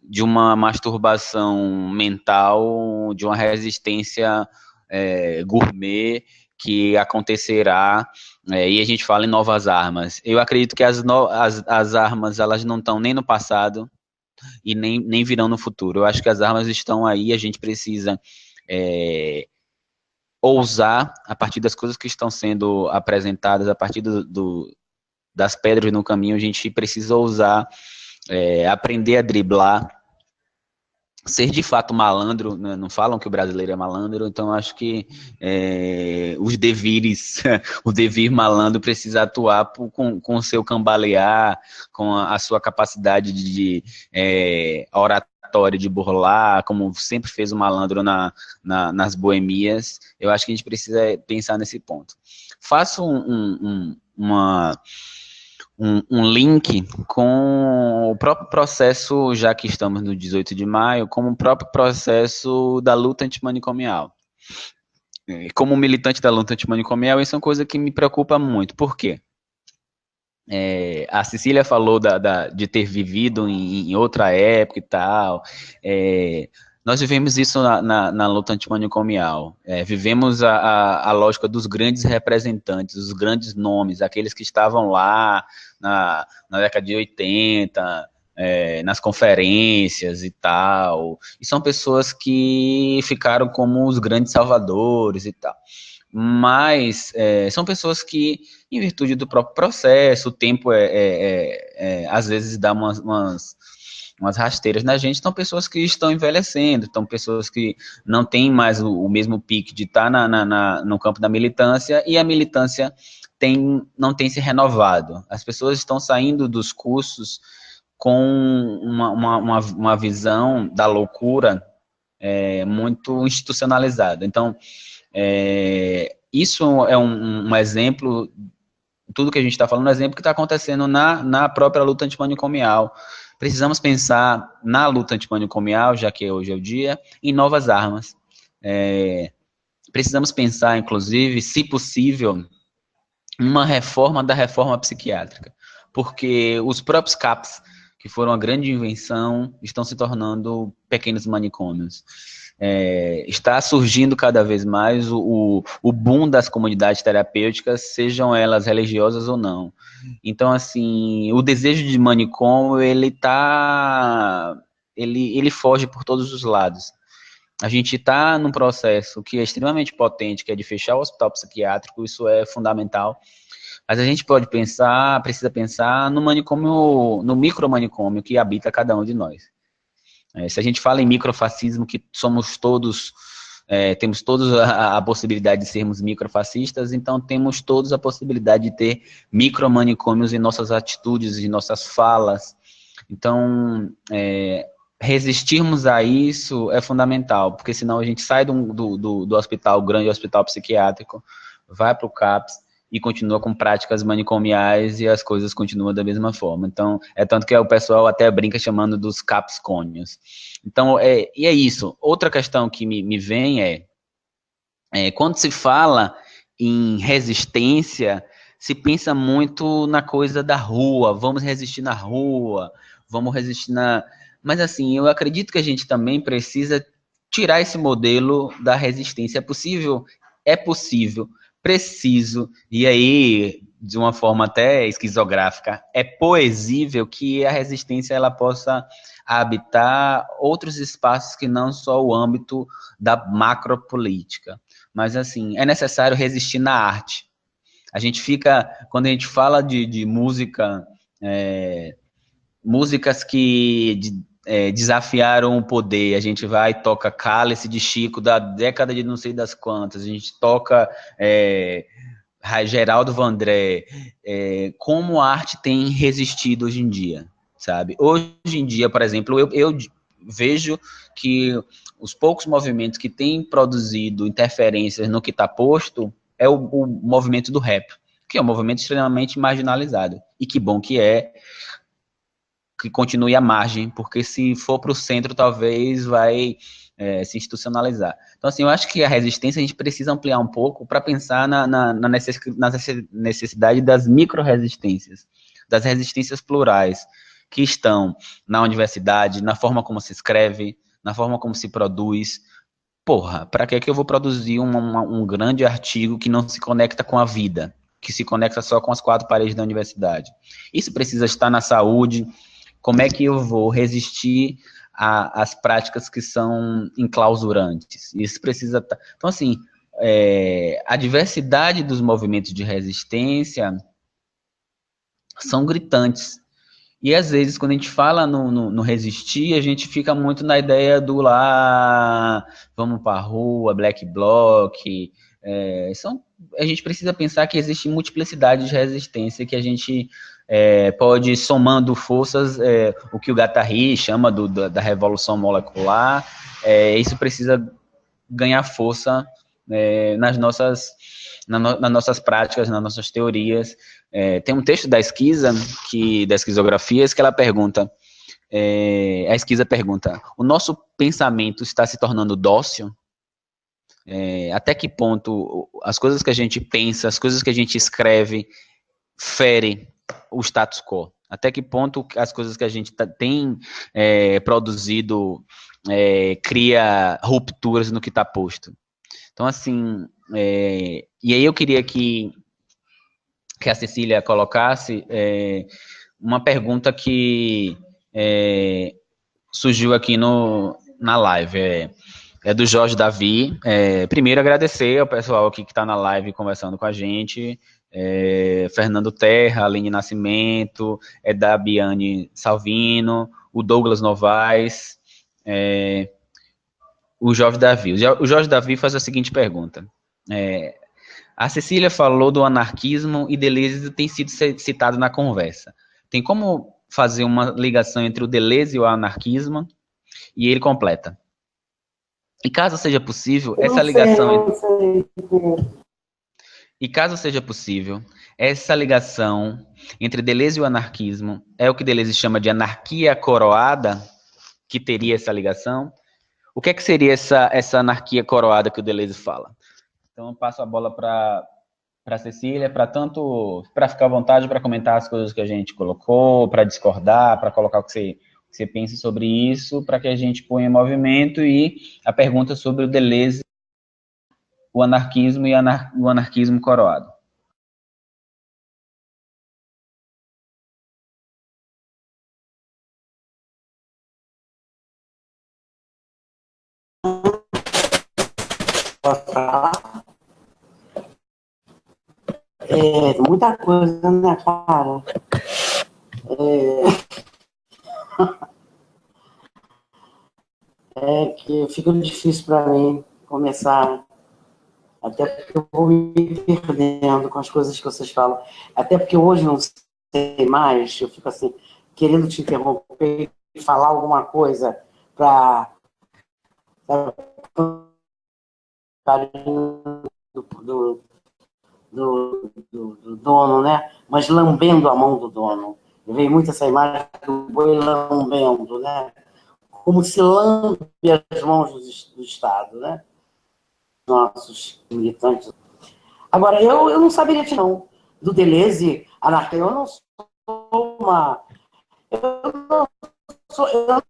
de uma masturbação mental, de uma resistência gourmet que acontecerá, e a gente fala em novas armas. Eu acredito que as armas elas não estão nem no passado, e nem virão no futuro. Eu acho que as armas estão aí, a gente precisa ousar, a partir das coisas que estão sendo apresentadas, a partir das pedras no caminho, a gente precisa ousar, aprender a driblar, ser de fato malandro, né? Não falam que o brasileiro é malandro, então acho que os devires, o devir malandro precisa atuar com o seu cambalear, com a sua capacidade de oratória, de burlar, como sempre fez o malandro nas boemias. Eu acho que a gente precisa pensar nesse ponto. Faço um link com o próprio processo, já que estamos no 18 de maio, como o próprio processo da luta antimanicomial. Como militante da luta antimanicomial, isso é uma coisa que me preocupa muito. Por quê? A Cecília falou de ter vivido em outra época e tal. Nós vivemos isso na luta antimanicomial. Vivemos a lógica dos grandes representantes, os grandes nomes, aqueles que estavam lá na década de 80, nas conferências e tal. E são pessoas que ficaram como os grandes salvadores e tal. Mas são pessoas que, em virtude do próprio processo, o tempo às vezes dá umas rasteiras na gente, são pessoas que estão envelhecendo, são pessoas que não têm mais o mesmo pique de estar no campo da militância, e a militância não tem se renovado. As pessoas estão saindo dos cursos com uma visão da loucura muito institucionalizada. Então, isso é um exemplo, tudo que a gente está falando é um exemplo que está acontecendo na própria luta antimanicomial. Precisamos pensar na luta antimanicomial, já que hoje é o dia, em novas armas. Precisamos pensar, inclusive, se possível, uma reforma da reforma psiquiátrica, porque os próprios CAPs, que foram uma grande invenção, estão se tornando pequenos manicômios. Está surgindo cada vez mais o boom das comunidades terapêuticas, sejam elas religiosas ou não. Então, assim, o desejo de manicômio, ele foge por todos os lados. A gente está num processo que é extremamente potente, que é de fechar o hospital psiquiátrico, isso é fundamental, mas a gente precisa pensar no manicômio, no micromanicômio que habita cada um de nós. Se a gente fala em microfascismo, que somos todos, temos todos a possibilidade de sermos microfascistas, então temos todos a possibilidade de ter micromanicômios em nossas atitudes, em nossas falas. Então, resistirmos a isso é fundamental, porque senão a gente sai do hospital, grande hospital psiquiátrico, vai para o CAPS, e continua com práticas manicomiais e as coisas continuam da mesma forma. Então, tanto que o pessoal até brinca chamando dos capscônios. Então, e é isso. Outra questão que me vem quando se fala em resistência, se pensa muito na coisa da rua, vamos resistir na rua, vamos resistir na... Mas, assim, eu acredito que a gente também precisa tirar esse modelo da resistência. É possível, preciso, e aí, de uma forma até esquizográfica, é possível que a resistência ela possa habitar outros espaços que não só o âmbito da macropolítica. Mas, assim, é necessário resistir na arte. A gente quando a gente fala de música, músicas que desafiaram o poder, a gente vai e toca Cálice de Chico da década de não sei das quantas, a gente toca Geraldo Vandré, como a arte tem resistido hoje em dia, sabe? Hoje em dia, por exemplo, eu vejo que os poucos movimentos que têm produzido interferências no que está posto é o movimento do rap, que é um movimento extremamente marginalizado, e que bom que continue à margem, porque se for para o centro, talvez vai se institucionalizar. Então, assim, eu acho que a resistência a gente precisa ampliar um pouco para pensar na necessidade das micro-resistências, das resistências plurais, que estão na universidade, na forma como se escreve, na forma como se produz. Porra, para que eu vou produzir um grande artigo que não se conecta com a vida, que se conecta só com as quatro paredes da universidade? Isso precisa estar na saúde. Como é que eu vou resistir às práticas que são enclausurantes? Isso precisa estar... Então, assim, a diversidade dos movimentos de resistência são gritantes. E, às vezes, quando a gente fala no resistir, a gente fica muito na ideia do lá, vamos para a rua, black bloc. A gente precisa pensar que existe multiplicidade de resistência, que a gente pode, somando forças, o que o Guattari chama da revolução molecular, isso precisa ganhar força nas nossas práticas, nas nossas teorias. Tem um texto da Esquiza, das esquizografias, que ela pergunta, a Esquiza pergunta, o nosso pensamento está se tornando dócil? Até que ponto as coisas que a gente pensa, as coisas que a gente escreve, ferem o status quo? Até que ponto as coisas que a gente tem produzido cria rupturas no que está posto? Então, assim, e aí eu queria que a Cecília colocasse uma pergunta que surgiu aqui na live. É do Jorge Davi. Primeiro, agradecer ao pessoal aqui que está na live conversando com a gente. Fernando Terra, Aline Nascimento, da Biane Salvino, o Douglas Novaes, o Jorge Davi. O Jorge Davi faz a seguinte pergunta. A Cecília falou do anarquismo e Deleuze tem sido citado na conversa. Tem como fazer uma ligação entre o Deleuze e o anarquismo? E ele completa. E caso seja possível, essa ligação... E caso seja possível, essa ligação entre Deleuze e o anarquismo é o que Deleuze chama de anarquia coroada, que teria essa ligação? O que seria essa anarquia coroada que o Deleuze fala? Então, eu passo a bola para para Cecília, para ficar à vontade para comentar as coisas que a gente colocou, para discordar, para colocar o que você pensa sobre isso, para que a gente ponha em movimento, e a pergunta sobre o Deleuze, o anarquismo e o anarquismo coroado. Posso falar? Muita coisa, né, cara? Que fica difícil para mim começar, até porque eu vou me perdendo com as coisas que vocês falam, até porque hoje não sei mais, eu fico assim, querendo te interromper e falar alguma coisa para do, do dono, né? Mas lambendo a mão do dono. Eu vejo muito essa imagem do boi lambendo, né? Como se lambe as mãos do Estado, né? Nossos militantes. Agora, eu não saberia te não. Do Deleuze, anarquia, eu não sou uma... Eu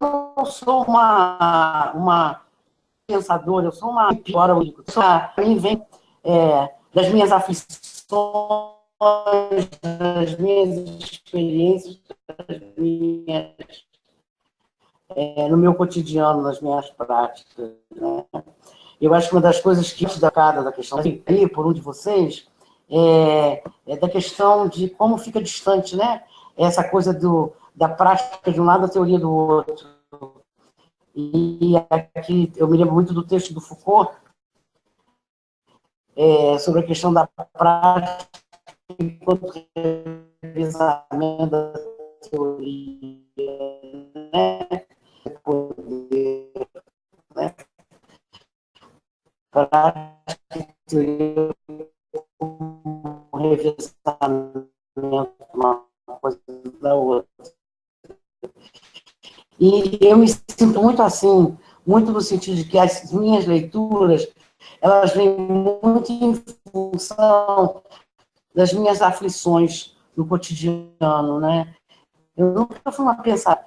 não sou uma pensadora, eu sou uma pior única. Para mim vem das minhas aflições, das minhas experiências, no meu cotidiano, nas minhas práticas, né? Eu acho que uma das coisas que destacadas da questão por um de vocês é da questão de como fica distante, né? Essa coisa da prática de um lado, a teoria do outro. E aqui eu me lembro muito do texto do Foucault sobre a questão da prática enquanto revisamento da teoria, né? Poder, né? Prática e teoria como revisamento, uma coisa da outra. E eu me sinto muito assim, muito no sentido de que as minhas leituras, elas vêm muito em função das minhas aflições no cotidiano, né? Eu nunca fui uma pensar,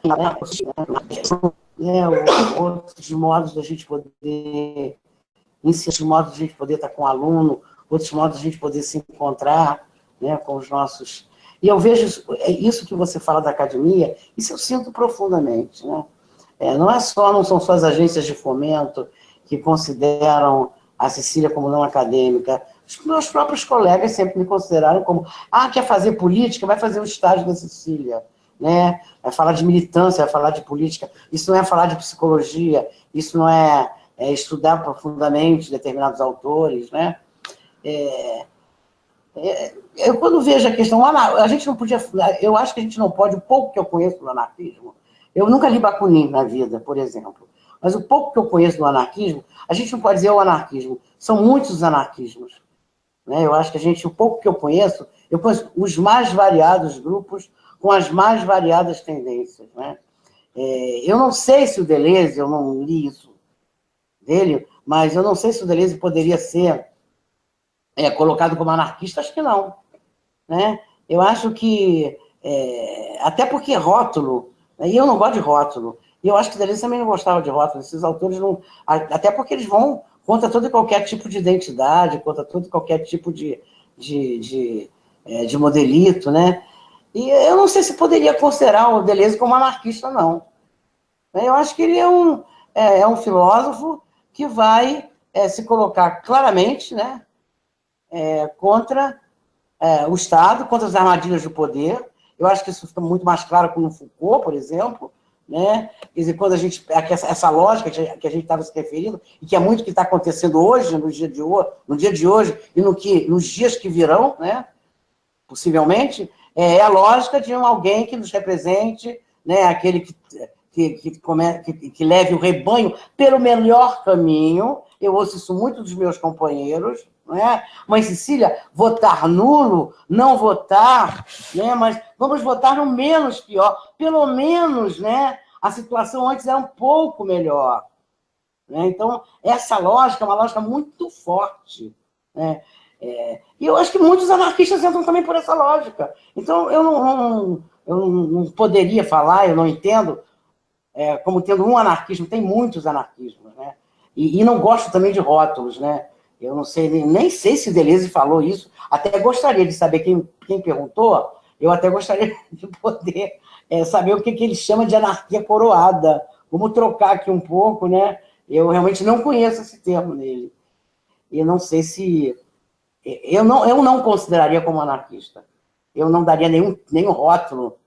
outros modos da gente poder ensinar, modos de a gente poder estar com o aluno, outros modos de a gente poder se encontrar, né, com os nossos... E eu vejo isso que você fala da academia, isso eu sinto profundamente, né? Não são só as agências de fomento que consideram a Cecília como não acadêmica. Os meus próprios colegas sempre me consideraram como, quer fazer política, vai fazer o estágio da Cecília, né? Vai falar de militância, vai falar de política. Isso não é falar de psicologia, isso não é estudar profundamente determinados autores, né? Eu, quando vejo a questão, a gente não podia, eu acho que a gente não pode, o pouco que eu conheço do anarquismo, eu nunca li Bakunin na vida, por exemplo, mas o pouco que eu conheço do anarquismo, a gente não pode dizer o anarquismo, são muitos os anarquismos, né? Eu acho que o pouco que eu conheço os mais variados grupos com as mais variadas tendências, né? Eu não sei se o Deleuze, eu não li isso dele, mas eu não sei se o Deleuze poderia ser colocado como anarquista, acho que não, né? Eu acho que, até porque rótulo, e eu não gosto de rótulo, e eu acho que Deleuze também não gostava de rótulo, esses autores não, até porque eles vão contra todo e qualquer tipo de identidade, contra todo e qualquer tipo de modelito, né? E eu não sei se poderia considerar o Deleuze como anarquista, não. Eu acho que ele é um filósofo que vai se colocar claramente, né, contra o Estado, contra as armadilhas do poder. Eu acho que isso fica muito mais claro com o Foucault, por exemplo, né? Quer dizer, quando essa lógica que a gente estava se referindo, e que é muito o que está acontecendo hoje, no dia de hoje, e nos dias que virão, né, possivelmente, é a lógica de alguém que nos represente, né, aquele que leve o rebanho pelo melhor caminho. Eu ouço isso muito dos meus companheiros, né? Mas, Cecília, votar nulo, não votar, né? Mas vamos votar no menos pior. Pelo menos, né, a situação antes era um pouco melhor, né? Então, essa lógica é uma lógica muito forte, né? E eu acho que muitos anarquistas entram também por essa lógica. Então, eu não poderia falar, eu não entendo, como tendo um anarquismo, tem muitos anarquismos, né? E não gosto também de rótulos, né? Eu não sei, nem sei se Deleuze falou isso, até gostaria de saber quem perguntou, eu até gostaria de poder saber o que ele chama de anarquia coroada. Vamos trocar aqui um pouco, né? Eu realmente não conheço esse termo nele. E não sei se... Eu não consideraria como anarquista. Eu não daria nenhum rótulo,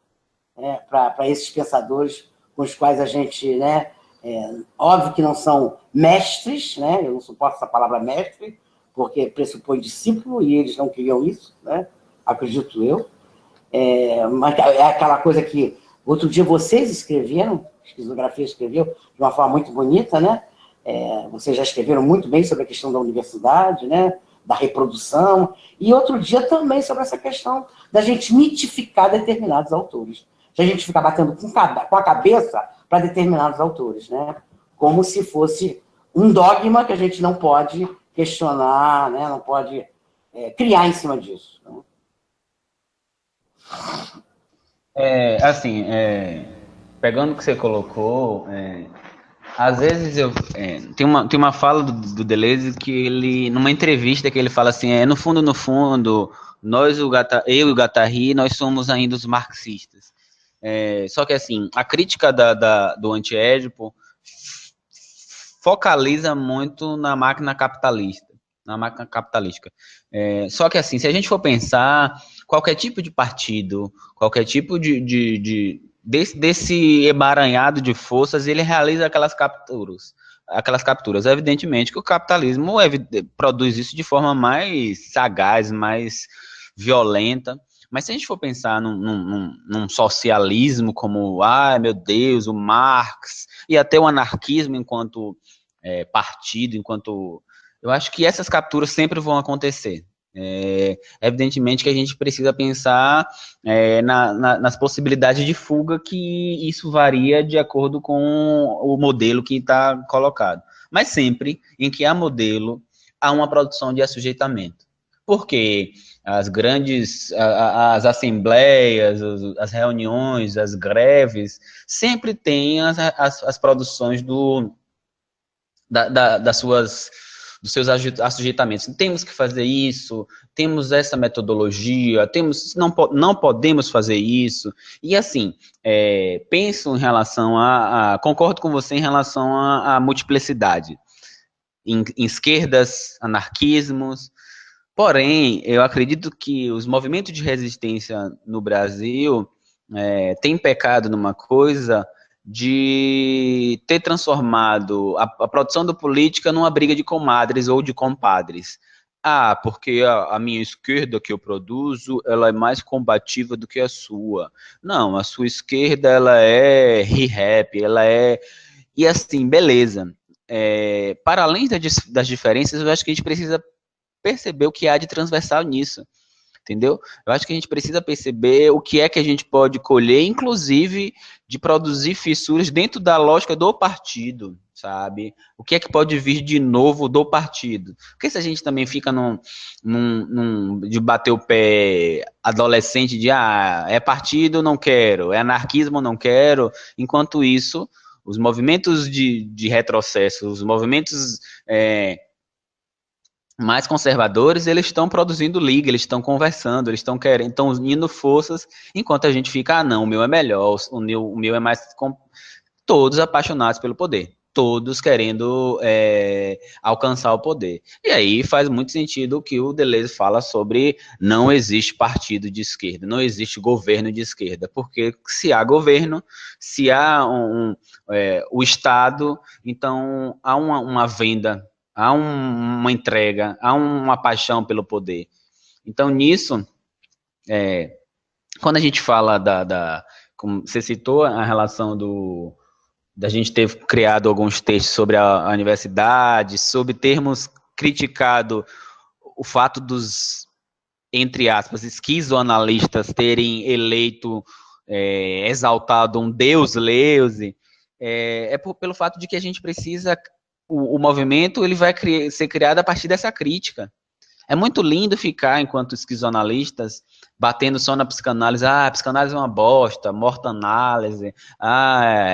né, para esses pensadores com os quais a gente, né, óbvio que não são mestres, né, eu não suporto essa palavra mestre, porque pressupõe discípulo e eles não queriam isso, né, acredito eu. Mas é aquela coisa que outro dia vocês escreveram, Esquizografia escreveu de uma forma muito bonita, né? Vocês já escreveram muito bem sobre a questão da universidade, né? Da reprodução, e outro dia também sobre essa questão da gente mitificar determinados autores. De a gente ficar batendo com a cabeça para determinados autores, né? Como se fosse um dogma que a gente não pode questionar, né? Não pode criar em cima disso. Né? Assim, pegando o que você colocou, às vezes tem uma fala do Deleuze que ele, numa entrevista que ele fala assim, no fundo, nós, eu e o Guattari, nós somos ainda os marxistas. Só que assim, a crítica do anti-Édipo focaliza muito na máquina capitalista, na máquina capitalística. Só que assim, se a gente for pensar, qualquer tipo de partido, qualquer tipo desse emaranhado de forças, ele realiza aquelas capturas. Evidentemente que o capitalismo produz isso de forma mais sagaz, mais violenta. Mas se a gente for pensar num socialismo como, meu Deus, o Marx, e até o anarquismo enquanto partido, eu acho que essas capturas sempre vão acontecer. Evidentemente que a gente precisa pensar nas possibilidades de fuga, que isso varia de acordo com o modelo que está colocado. Mas sempre em que há modelo, há uma produção de assujeitamento. Porque as assembleias, as reuniões, as greves, sempre têm as produções dos seus assujeitamentos. Temos que fazer isso, temos essa metodologia, não podemos fazer isso. E assim, penso em relação concordo com você em relação à multiplicidade. Em esquerdas, anarquismos. Porém, eu acredito que os movimentos de resistência no Brasil têm pecado numa coisa de ter transformado a produção da política numa briga de comadres ou de compadres. Porque a minha esquerda que eu produzo, ela é mais combativa do que a sua. Não, a sua esquerda, ela é re-rap, ela é... E assim, beleza. Para além das diferenças, eu acho que a gente precisa perceber o que há de transversal nisso, entendeu? Eu acho que a gente precisa perceber o que é que a gente pode colher, inclusive de produzir fissuras dentro da lógica do partido, sabe? O que é que pode vir de novo do partido? Porque se a gente também fica de bater o pé adolescente de é partido, não quero, é anarquismo, não quero, enquanto isso, os movimentos de retrocesso, os movimentos mais conservadores, eles estão produzindo liga, eles estão conversando, eles estão querendo, estão unindo forças, enquanto a gente fica, não, o meu é melhor, o meu é mais... Todos apaixonados pelo poder, todos querendo alcançar o poder. E aí faz muito sentido o que o Deleuze fala sobre não existe partido de esquerda, não existe governo de esquerda, porque se há governo, se há o Estado, então há uma venda, há uma entrega, há uma paixão pelo poder. Então, nisso, quando a gente fala como você citou, a relação da gente ter criado alguns textos sobre a universidade, sobre termos criticado o fato dos, entre aspas, esquizoanalistas terem eleito, exaltado um Deus Leuze, pelo fato de que a gente precisa... O movimento ele vai ser criado a partir dessa crítica. É muito lindo ficar, enquanto esquizonalistas, batendo só na psicanálise. Ah, a psicanálise é uma bosta, morta análise,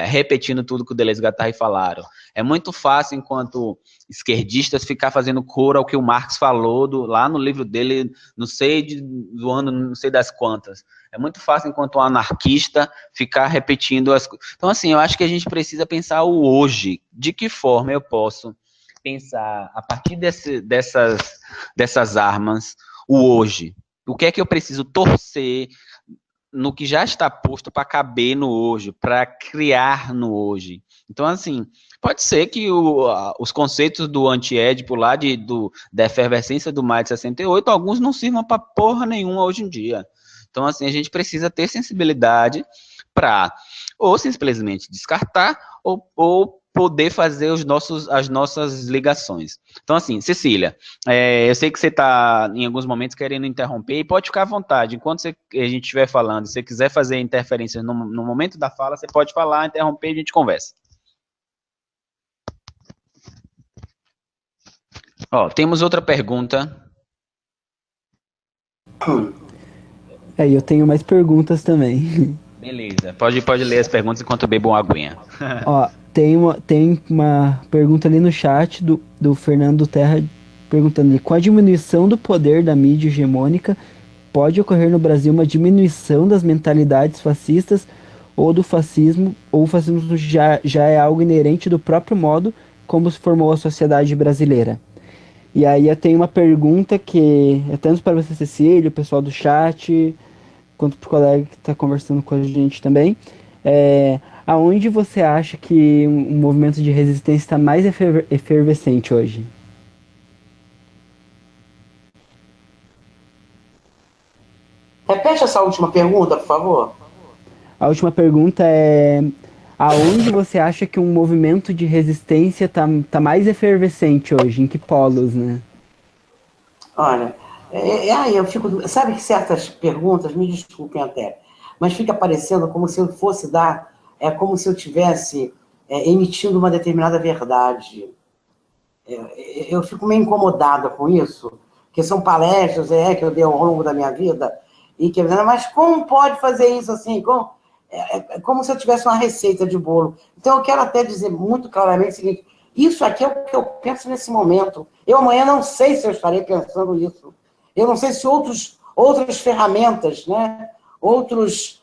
repetindo tudo que o Deleuze e Guattari falaram. É muito fácil, enquanto esquerdistas, ficar fazendo coro ao que o Marx falou lá no livro dele, não sei do ano, não sei das quantas. É muito fácil, enquanto um anarquista, ficar repetindo as coisas. Então, assim, eu acho que a gente precisa pensar o hoje. De que forma eu posso pensar, a partir dessas armas, o hoje? O que é que eu preciso torcer no que já está posto para caber no hoje, para criar no hoje? Então, assim, pode ser que os conceitos do anti-édipo lá, da efervescência do maio de 68, alguns não sirvam para porra nenhuma hoje em dia. Então, assim, a gente precisa ter sensibilidade para ou simplesmente descartar ou poder fazer as nossas ligações. Então, assim, Cecília, eu sei que você está, em alguns momentos, querendo interromper, e pode ficar à vontade. Enquanto a gente estiver falando, se você quiser fazer interferências no momento da fala, você pode falar, interromper e a gente conversa. Ó, temos outra pergunta. Aí eu tenho mais perguntas também. Beleza, pode ler as perguntas enquanto eu bebo uma aguinha. Ó, tem uma pergunta ali no chat do Fernando Terra perguntando ali, com a diminuição do poder da mídia hegemônica, pode ocorrer no Brasil uma diminuição das mentalidades fascistas ou do fascismo, ou o fascismo já é algo inerente do próprio modo como se formou a sociedade brasileira? E aí eu tenho uma pergunta que é tanto para você, Cecília, o pessoal do chat, quanto para o colega que está conversando com a gente também. Aonde você acha que um movimento de resistência está mais efervescente hoje? Repete essa última pergunta, por favor. A última pergunta é: aonde você acha que um movimento de resistência tá mais efervescente hoje? Em que polos, né? Olha, aí eu fico. Sabe que certas perguntas, me desculpem até, mas fica parecendo como se eu fosse dar. É como se eu tivesse emitindo uma determinada verdade. Eu fico meio incomodada com isso, porque são palestras que eu dei ao longo da minha vida, e que, mas como pode fazer isso assim? Como se eu tivesse uma receita de bolo. Então eu quero até dizer muito claramente o seguinte: isso aqui é o que eu penso nesse momento. Eu amanhã não sei se eu estarei pensando isso. Eu não sei se outras ferramentas, né, outros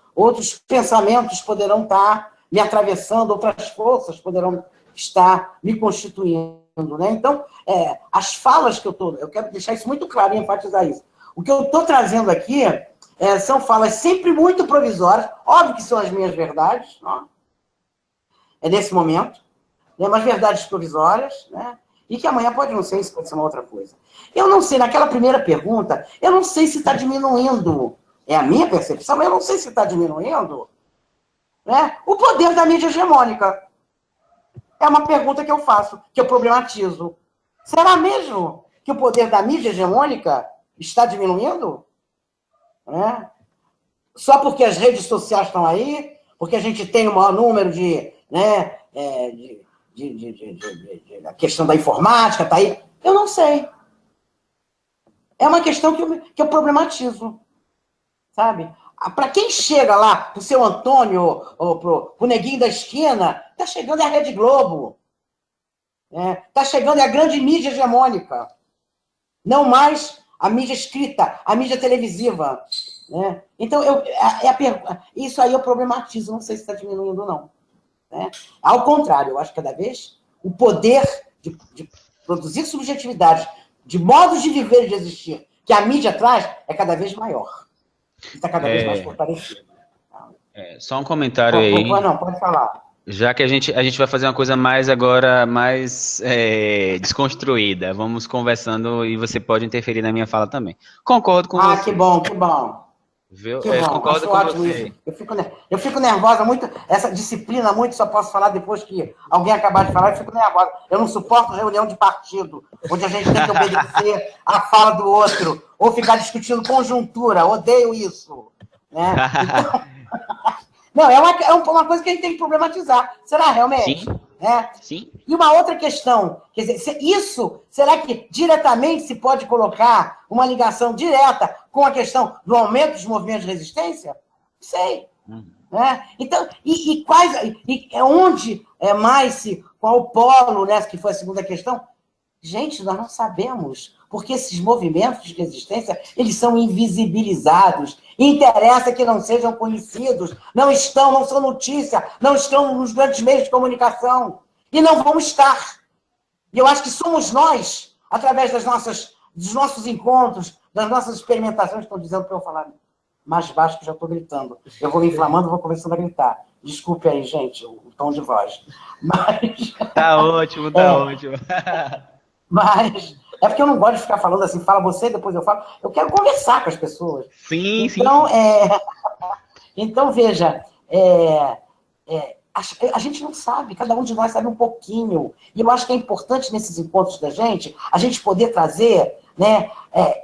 pensamentos poderão estar me atravessando, outras forças poderão estar me constituindo. Né? Então, as falas que eu quero deixar isso muito claro e enfatizar isso. O que eu estou trazendo aqui são falas sempre muito provisórias, óbvio que são as minhas verdades, não? Nesse momento, né? Mas verdades provisórias, né? E que amanhã pode não ser, isso pode ser uma outra coisa. Eu não sei, naquela primeira pergunta, eu não sei se está diminuindo, é a minha percepção, mas eu não sei se está diminuindo, né, o poder da mídia hegemônica. É uma pergunta que eu faço, que eu problematizo. Será mesmo que o poder da mídia hegemônica está diminuindo? Né? Só porque as redes sociais estão aí, porque a gente tem o maior número a questão da informática está aí? Eu não sei. É uma questão que eu problematizo. Sabe? Para quem chega lá, pro seu Antônio, ou pro neguinho da esquina, tá chegando a Rede Globo. Tá chegando a grande mídia hegemônica. Não mais a mídia escrita, a mídia televisiva. Né? Então, isso aí eu problematizo, não sei se está diminuindo ou não. Né? Ao contrário, eu acho que cada vez o poder de produzir subjetividade, de modos de viver e de existir, que a mídia traz, é cada vez maior. Está cada vez mais fortalecido. Só um comentário aí. Não, pode falar. Já que a gente vai fazer uma coisa mais desconstruída. Vamos conversando e você pode interferir na minha fala também. Concordo com você. Que bom, que bom. Viu? Que bom, concordo com você. Eu fico nervosa muito, essa disciplina muito, só posso falar depois que alguém acabar de falar, eu fico nervosa. Eu não suporto reunião de partido, onde a gente tem que obedecer a fala do outro, ou ficar discutindo conjuntura, odeio isso. Né? Então, não, é uma coisa que a gente tem que problematizar. Será realmente? Sim. né? Sim. E uma outra questão, quer dizer, isso, será que diretamente se pode colocar uma ligação direta com a questão do aumento dos movimentos de resistência? Não sei. Né? Então, onde mais se, qual o polo, né, que foi a segunda questão? Gente, nós não sabemos, porque esses movimentos de resistência, eles são invisibilizados. Interessa que não sejam conhecidos, não são notícia, não estão nos grandes meios de comunicação. E não vão estar. E eu acho que somos nós, através dos nossos encontros, das nossas experimentações, estão dizendo para eu falar mais baixo, que já estou gritando. Eu vou me inflamando, vou começando a gritar. Desculpe aí, gente, o tom de voz. Mas... Tá ótimo, tá ótimo. Mas é porque eu não gosto de ficar falando assim, fala você, depois eu falo. Eu quero conversar com as pessoas. Sim, então, sim. Então, veja, a gente não sabe, cada um de nós sabe um pouquinho. E eu acho que é importante nesses encontros da gente, a gente poder trazer, né,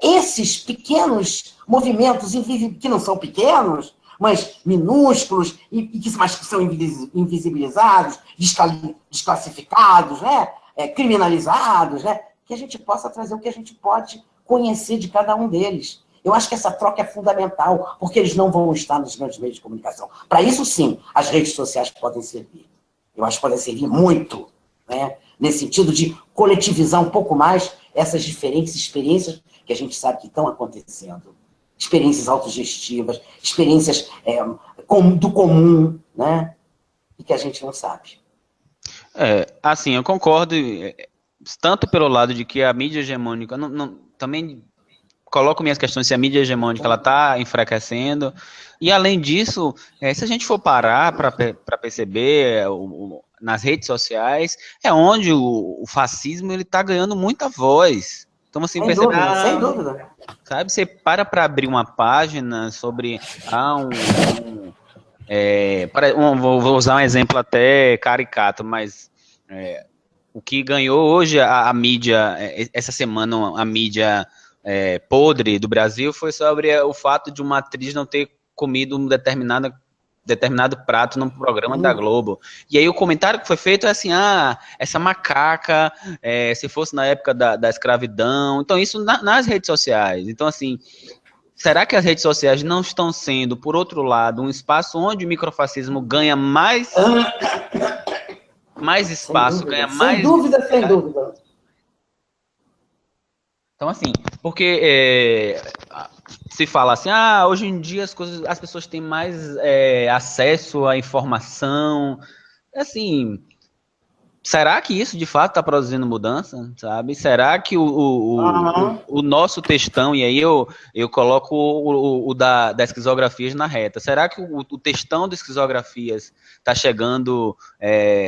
esses pequenos movimentos que não são pequenos, mas minúsculos, mas que são invisibilizados, desclassificados, né? Criminalizados, né? Que a gente possa trazer o que a gente pode conhecer de cada um deles. Eu acho que essa troca é fundamental, porque eles não vão estar nos grandes meios de comunicação. Para isso, sim, as redes sociais podem servir. Eu acho que podem servir muito, né? Nesse sentido de coletivizar um pouco mais essas diferentes experiências que a gente sabe que estão acontecendo. Experiências autogestivas, experiências do comum, né? E que a gente não sabe. Assim, eu concordo, tanto pelo lado de que a mídia hegemônica, também coloco minhas questões se a mídia hegemônica ela está enfraquecendo, e além disso, se a gente for parar para perceber nas redes sociais, é onde o fascismo ele está ganhando muita voz. Então, assim, Sem dúvida. Sabe, você para abrir uma página sobre vou usar um exemplo até caricato, mas o que ganhou hoje a mídia, essa semana, a mídia podre do Brasil foi sobre o fato de uma atriz não ter comido um determinado prato num programa da Globo. E aí o comentário que foi feito é assim, essa macaca, se fosse na época da escravidão. Então isso nas redes sociais. Então assim, será que as redes sociais não estão sendo, por outro lado, um espaço onde o microfascismo ganha mais espaço, ganha mais... Sem dúvida. Então, assim, porque se fala assim, hoje em dia as pessoas têm mais acesso à informação, assim, será que isso de fato está produzindo mudança, sabe? Será que o nosso textão, e aí eu coloco o das esquizografias na reta, será que o textão das esquizografias está chegando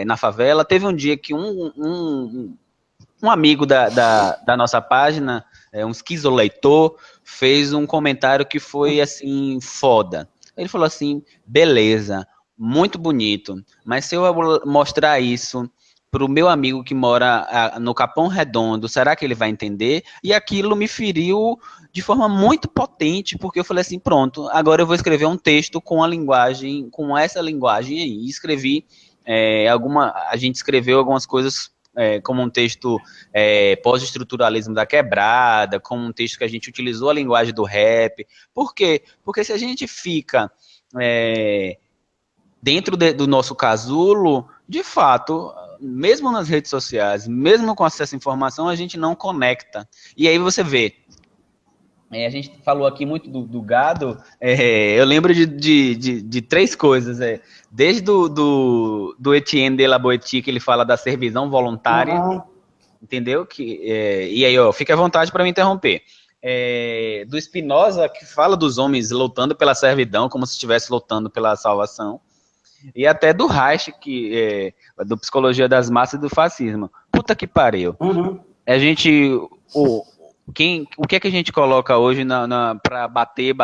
na favela? Teve um dia que um amigo da nossa página, um esquizoleitor, fez um comentário que foi, assim, foda. Ele falou assim, beleza, muito bonito, mas se eu mostrar isso pro meu amigo que mora no Capão Redondo, será que ele vai entender? E aquilo me feriu de forma muito potente, porque eu falei assim, pronto, agora eu vou escrever um texto com essa linguagem aí. E escrevi a gente escreveu algumas coisas como um texto pós-estruturalismo da quebrada, como um texto que a gente utilizou a linguagem do rap. Por quê? Porque se a gente fica dentro do nosso casulo, de fato, mesmo nas redes sociais, mesmo com acesso à informação, a gente não conecta. E aí você vê, a gente falou aqui muito do gado, eu lembro de três coisas, desde do Etienne de la Boétie, que ele fala da servidão voluntária, entendeu? E aí, fique à vontade para me interromper. Do Spinoza, que fala dos homens lutando pela servidão, como se estivesse lutando pela salvação, e até do Reich, do Psicologia das Massas e do Fascismo. Puta que pariu. A gente... O que é que a gente coloca hoje para bater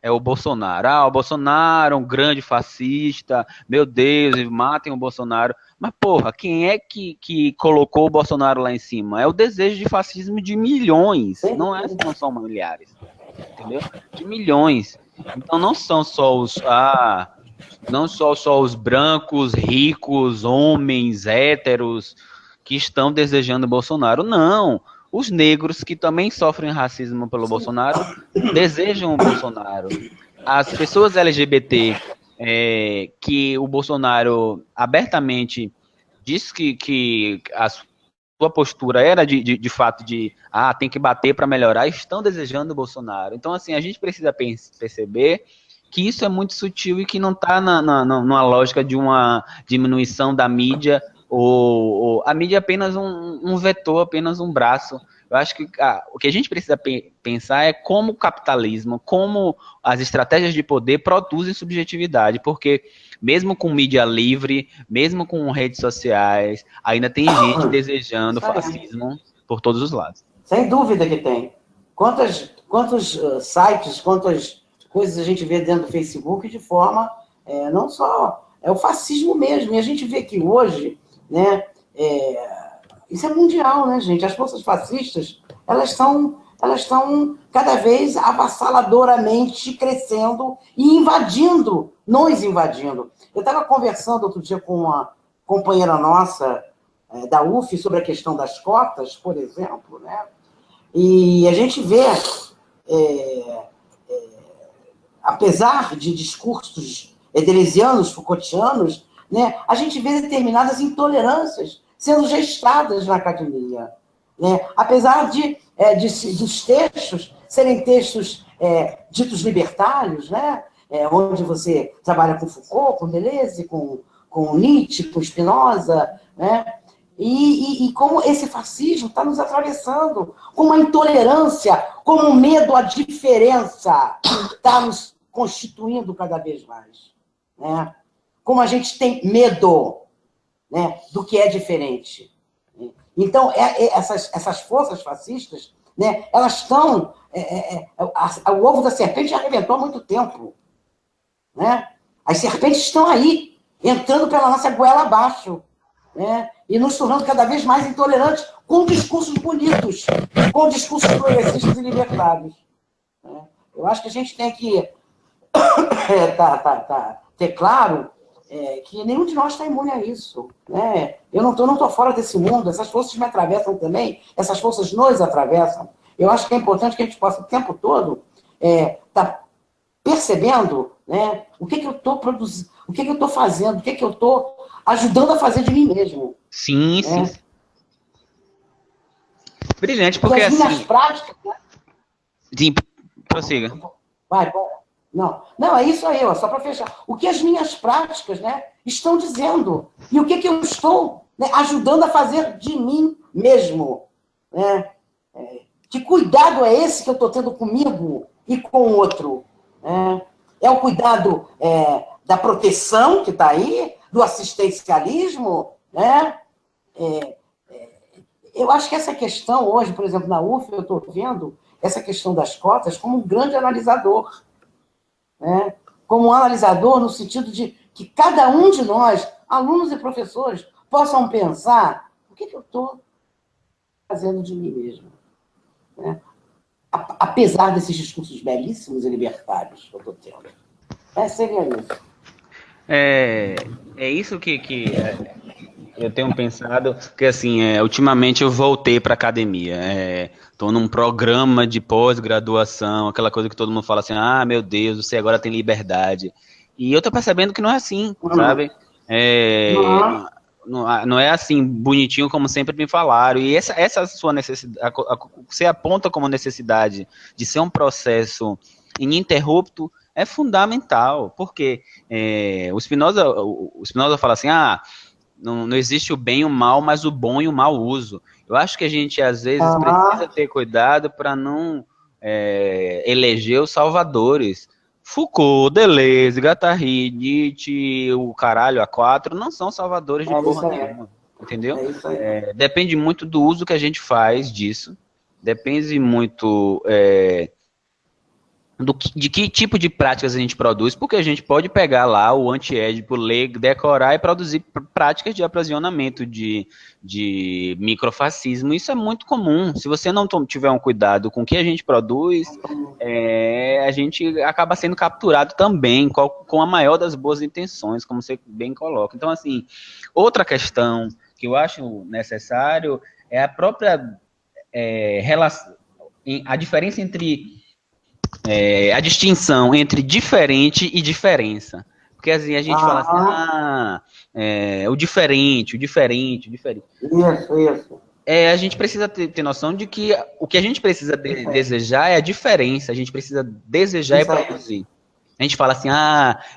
é o Bolsonaro. O Bolsonaro é um grande fascista, meu Deus, matem o Bolsonaro. Mas, porra, quem é que colocou o Bolsonaro lá em cima? É o desejo de fascismo de milhões, não são milhares, entendeu? De milhões. Então não são só Não só os brancos, ricos, homens, héteros, que estão desejando Bolsonaro. Não. Os negros, que também sofrem racismo pelo Bolsonaro, desejam o Bolsonaro. As pessoas LGBT, que o Bolsonaro abertamente disse que a sua postura era de fato tem que bater para melhorar, estão desejando o Bolsonaro. Então, assim, a gente precisa perceber que isso é muito sutil e que não está numa lógica de uma diminuição da mídia, ou a mídia é apenas um vetor, apenas um braço. Eu acho que o que a gente precisa pensar é como o capitalismo, como as estratégias de poder produzem subjetividade, porque mesmo com mídia livre, mesmo com redes sociais, ainda tem gente desejando fascismo por todos os lados. Sem dúvida que tem. Quantos sites, quantas coisas a gente vê dentro do Facebook de forma, não só, é o fascismo mesmo. E a gente vê que hoje, né, isso é mundial, né, gente? As forças fascistas, elas estão cada vez avassaladoramente crescendo e nos invadindo. Eu estava conversando outro dia com uma companheira nossa da UF sobre a questão das cotas, por exemplo, né? E a gente vê, apesar de discursos deleuzianos, Foucaultianos, né, a gente vê determinadas intolerâncias sendo gestadas na academia. Né? Apesar dos textos serem textos ditos libertários, né? Onde você trabalha com Foucault, com Deleuze, com Nietzsche, com Spinoza, né? E como esse fascismo está nos atravessando, como a intolerância, como o medo à diferença está nos constituindo cada vez mais. Né? Como a gente tem medo, né, do que é diferente. Então, essas forças fascistas, né, elas estão... o ovo da serpente já arrebentou há muito tempo. Né? As serpentes estão aí, entrando pela nossa goela abaixo, né? E nos tornando cada vez mais intolerantes com discursos bonitos, com discursos progressistas e libertários. Né? Eu acho que a gente tem que ter claro que nenhum de nós está imune a isso. Né? Eu não tô fora desse mundo, essas forças me atravessam também, essas forças nos atravessam. Eu acho que é importante que a gente possa, o tempo todo, estar percebendo, né, o que eu estou produzindo, o que eu estou fazendo, o que eu estou ajudando a fazer de mim mesmo. Sim, né? sim. Brilhante, porque as minhas assim... práticas... Né? Sim, prossiga. Vai, bom. Não, é isso aí, ó, só para fechar. O que as minhas práticas, né, estão dizendo. E o que eu estou, né, ajudando a fazer de mim mesmo. Né? Que cuidado é esse que eu estou tendo comigo e com o outro? É o cuidado da proteção que está aí, do assistencialismo, né? Eu acho que essa questão hoje, por exemplo, na UF, eu estou vendo essa questão das cotas como um grande analisador. Né? Como um analisador no sentido de que cada um de nós, alunos e professores, possam pensar o que eu estou fazendo de mim mesmo. Né? Apesar desses discursos belíssimos e libertários que eu estou tendo. Seria isso. É isso que eu tenho pensado, porque assim, ultimamente eu voltei para academia, estou num programa de pós-graduação, aquela coisa que todo mundo fala assim, meu Deus, você agora tem liberdade, e eu estou percebendo que não é assim, sabe? Não é assim, bonitinho como sempre me falaram, e essa sua necessidade, você aponta como necessidade de ser um processo ininterrupto, é fundamental, porque o Spinoza fala assim, não existe o bem e o mal, mas o bom e o mau uso. Eu acho que a gente, às vezes, precisa ter cuidado para não eleger os salvadores. Foucault, Deleuze, Guattari, Nietzsche, o caralho, a quatro, não são salvadores de porra nenhuma. Entendeu? Depende muito do uso que a gente faz disso. Depende muito de que tipo de práticas a gente produz, porque a gente pode pegar lá o antiédipo, ler, decorar e produzir práticas de aprisionamento, de microfascismo. Isso é muito comum. Se você não tiver um cuidado com o que a gente produz, a gente acaba sendo capturado também com a maior das boas intenções, como você bem coloca. Então, assim, outra questão que eu acho necessário é a própria relação, a diferença entre a distinção entre diferente e diferença. Porque assim, a gente fala assim, o diferente. Isso. A gente precisa ter noção de que o que a gente precisa desejar é a diferença, a gente precisa desejar e produzir. A gente fala assim,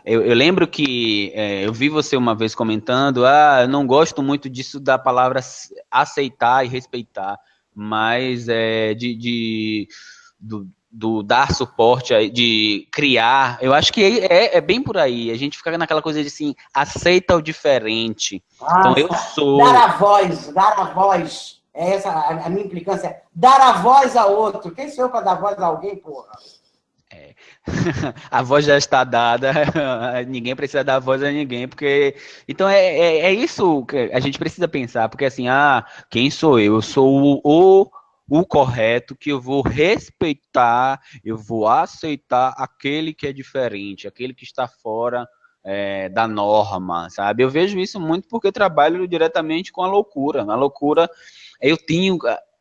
eu lembro que eu vi você uma vez comentando, eu não gosto muito disso da palavra aceitar e respeitar, mas do dar suporte, de criar, eu acho que é bem por aí. A gente fica naquela coisa de assim, aceita o diferente. Então eu sou. Dar a voz. É essa a minha implicância. Dar a voz a outro. Quem sou eu para dar voz a alguém, porra? A voz já está dada, ninguém precisa dar voz a ninguém, porque. Então é isso que a gente precisa pensar, porque assim, quem sou eu? Eu sou o correto, que eu vou respeitar, eu vou aceitar aquele que é diferente, aquele que está fora da norma, sabe? Eu vejo isso muito porque eu trabalho diretamente com a loucura. Na loucura,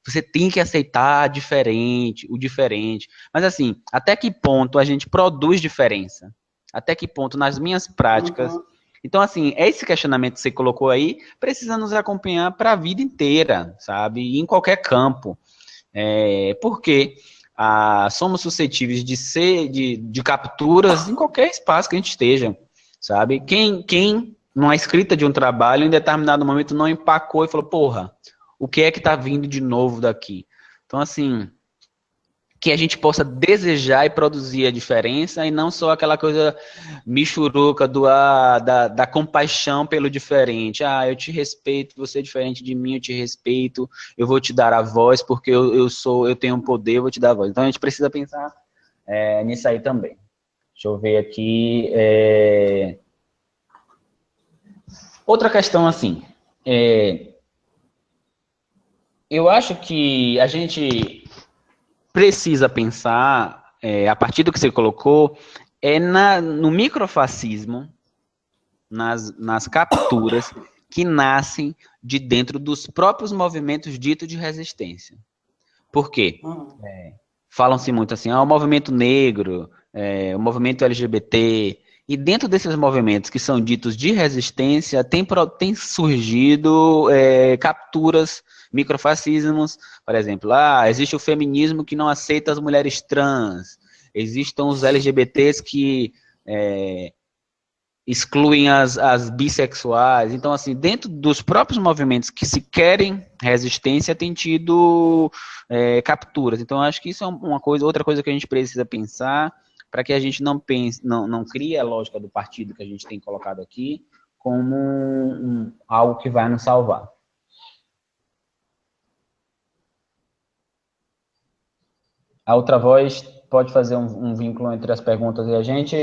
você tem que aceitar o diferente. Mas assim, até que ponto a gente produz diferença? Até que ponto nas minhas práticas? Então, assim, esse questionamento que você colocou aí precisa nos acompanhar para a vida inteira, sabe? E em qualquer campo. Porque somos suscetíveis de capturas em qualquer espaço que a gente esteja, sabe? Quem numa escrita de um trabalho, em determinado momento, não empacou e falou, porra, o que é que está vindo de novo daqui? Então, assim, que a gente possa desejar e produzir a diferença e não só aquela coisa michuruca da compaixão pelo diferente. Eu te respeito, você é diferente de mim, eu te respeito, eu vou te dar a voz porque eu tenho poder, eu vou te dar a voz. Então, a gente precisa pensar nisso aí também. Deixa eu ver aqui. Outra questão, assim, eu acho que a gente precisa pensar, a partir do que você colocou, no microfascismo, nas capturas que nascem de dentro dos próprios movimentos ditos de resistência. Por quê? Falam-se muito assim, o movimento negro, o movimento LGBT, e dentro desses movimentos que são ditos de resistência, tem surgido capturas, microfascismos, por exemplo, existe o feminismo que não aceita as mulheres trans, existem os LGBTs que excluem as bissexuais. Então, assim, dentro dos próprios movimentos que se querem resistência, tem tido capturas. Então, acho que isso é outra coisa que a gente precisa pensar, para que a gente não crie a lógica do partido que a gente tem colocado aqui como algo que vai nos salvar. A outra voz pode fazer um vínculo entre as perguntas e a gente.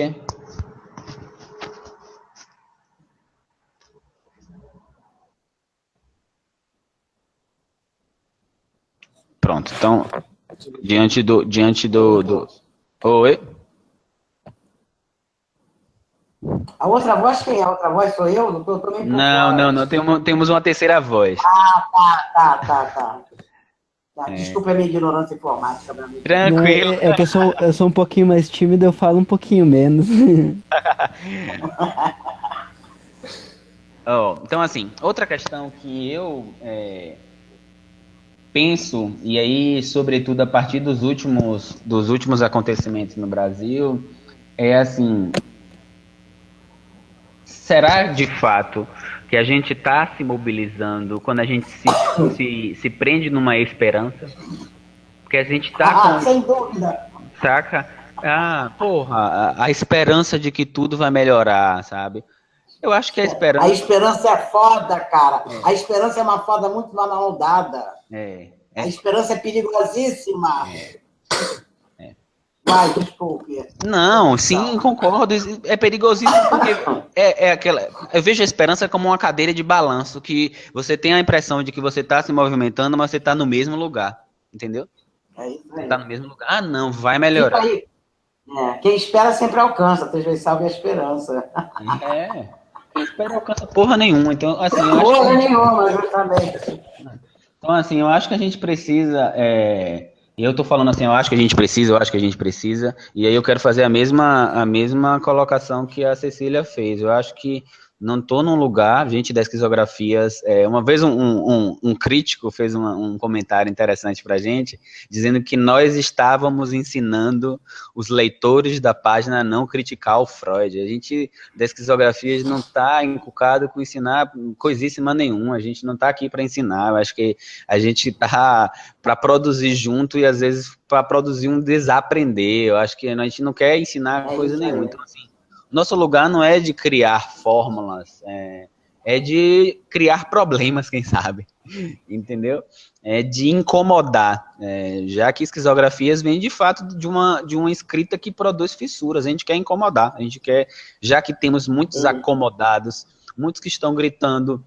Pronto, então, diante do... Oi? A outra voz quem é? A outra voz sou eu? Não tô nem não, temos uma terceira voz. Tá. Desculpa a minha ignorância informática. Tranquilo. É que eu sou um pouquinho mais tímido, eu falo um pouquinho menos. Então, assim, outra questão que eu penso, e aí, sobretudo, a partir dos últimos acontecimentos no Brasil, é assim, será de fato que a gente está se mobilizando quando a gente se prende numa esperança? Porque a gente está sem dúvida. Saca? A esperança de que tudo vai melhorar, sabe? Eu acho que a esperança... A esperança é foda, cara. A esperança é uma foda muito mal dada. A esperança é perigosíssima. Vai, desculpe. Não, sim, concordo. É perigosíssimo porque aquela. Eu vejo a esperança como uma cadeira de balanço, que você tem a impressão de que você está se movimentando, mas você está no mesmo lugar. Entendeu? É isso Você aí. está no mesmo lugar. Ah, não, vai Fica melhorar. aí. Quem espera sempre alcança, às vezes salve a esperança. É. Quem espera alcança porra nenhuma. Então, assim, eu acho que Porra nenhuma, justamente. Então, assim, eu acho que a gente precisa. E eu tô falando assim, eu acho que a gente precisa, eu acho que a gente precisa. E aí eu quero fazer a mesma colocação que a Cecília fez. Eu acho que não tô num lugar, gente das esquizografias. Uma vez um crítico fez um comentário interessante pra gente, dizendo que nós estávamos ensinando os leitores da página a não criticar o Freud. A gente das esquizografias não está encucado com ensinar coisíssima nenhuma. A gente não está aqui para ensinar. Eu acho que a gente está para produzir junto e às vezes para produzir um desaprender. Eu acho que a gente não quer ensinar coisa nenhuma. Então, assim, nosso lugar não é de criar fórmulas, é de criar problemas, quem sabe, entendeu? É de incomodar, já que esquizografias vem de fato de uma escrita que produz fissuras, a gente quer incomodar, a gente quer, já que temos muitos acomodados, muitos que estão gritando,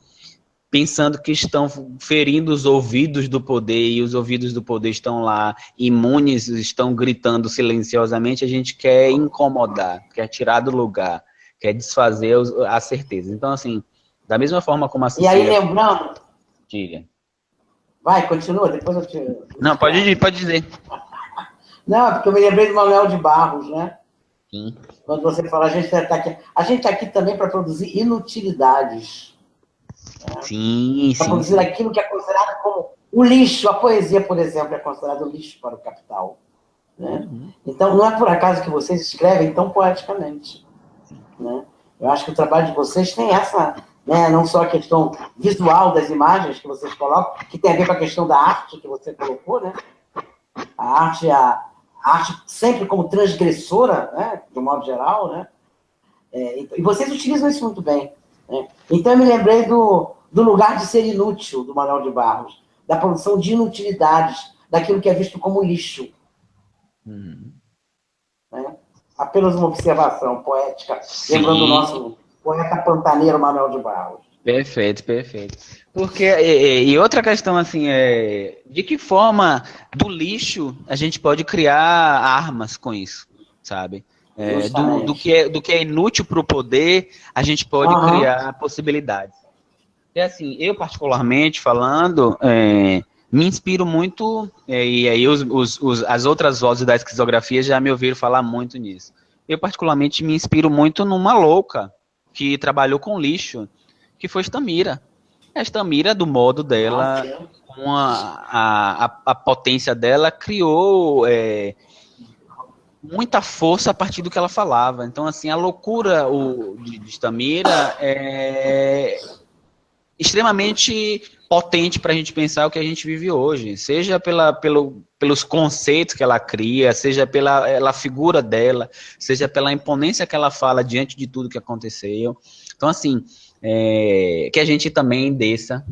pensando que estão ferindo os ouvidos do poder, e os ouvidos do poder estão lá, imunes, estão gritando silenciosamente, a gente quer incomodar, quer tirar do lugar, quer desfazer a certeza. Então, assim, da mesma forma como a E aí, Cecília... lembrando... Diga. Vai, continua, depois eu te... Não, pode dizer. Não, porque eu me lembrei do Manuel de Barros, né? Sim. Quando você fala, a gente está aqui também para produzir inutilidades. Sim, para sim. produzir aquilo que é considerado como o lixo. A poesia, por exemplo, é considerada lixo para o capital. Né? Então, não é por acaso que vocês escrevem tão poeticamente. Né? Eu acho que o trabalho de vocês tem essa, né, não só a questão visual das imagens que vocês colocam, que tem a ver com a questão da arte que você colocou, né? A arte sempre como transgressora, né, de um modo geral, né? E vocês utilizam isso muito bem. Né? Então, eu me lembrei do lugar de ser inútil, do Manuel de Barros, da produção de inutilidades, daquilo que é visto como lixo. Né? Apenas uma observação poética, lembrando o nosso poeta pantaneiro Manuel de Barros. Perfeito, perfeito. Porque, e outra questão, assim, de que forma do lixo a gente pode criar armas com isso, sabe? Do que é inútil para o poder, a gente pode criar possibilidades. E assim, eu particularmente falando, me inspiro muito, e aí as outras vozes da esquizografia já me ouviram falar muito nisso. Eu particularmente me inspiro muito numa louca que trabalhou com lixo, que foi Stamira. A Stamira, do modo dela, com a potência dela, criou muita força a partir do que ela falava. Então, assim, a loucura de Stamira é extremamente potente para a gente pensar o que a gente vive hoje, seja pelos conceitos que ela cria, seja pela figura dela, seja pela imponência que ela fala diante de tudo que aconteceu. Então, assim, que a gente também desça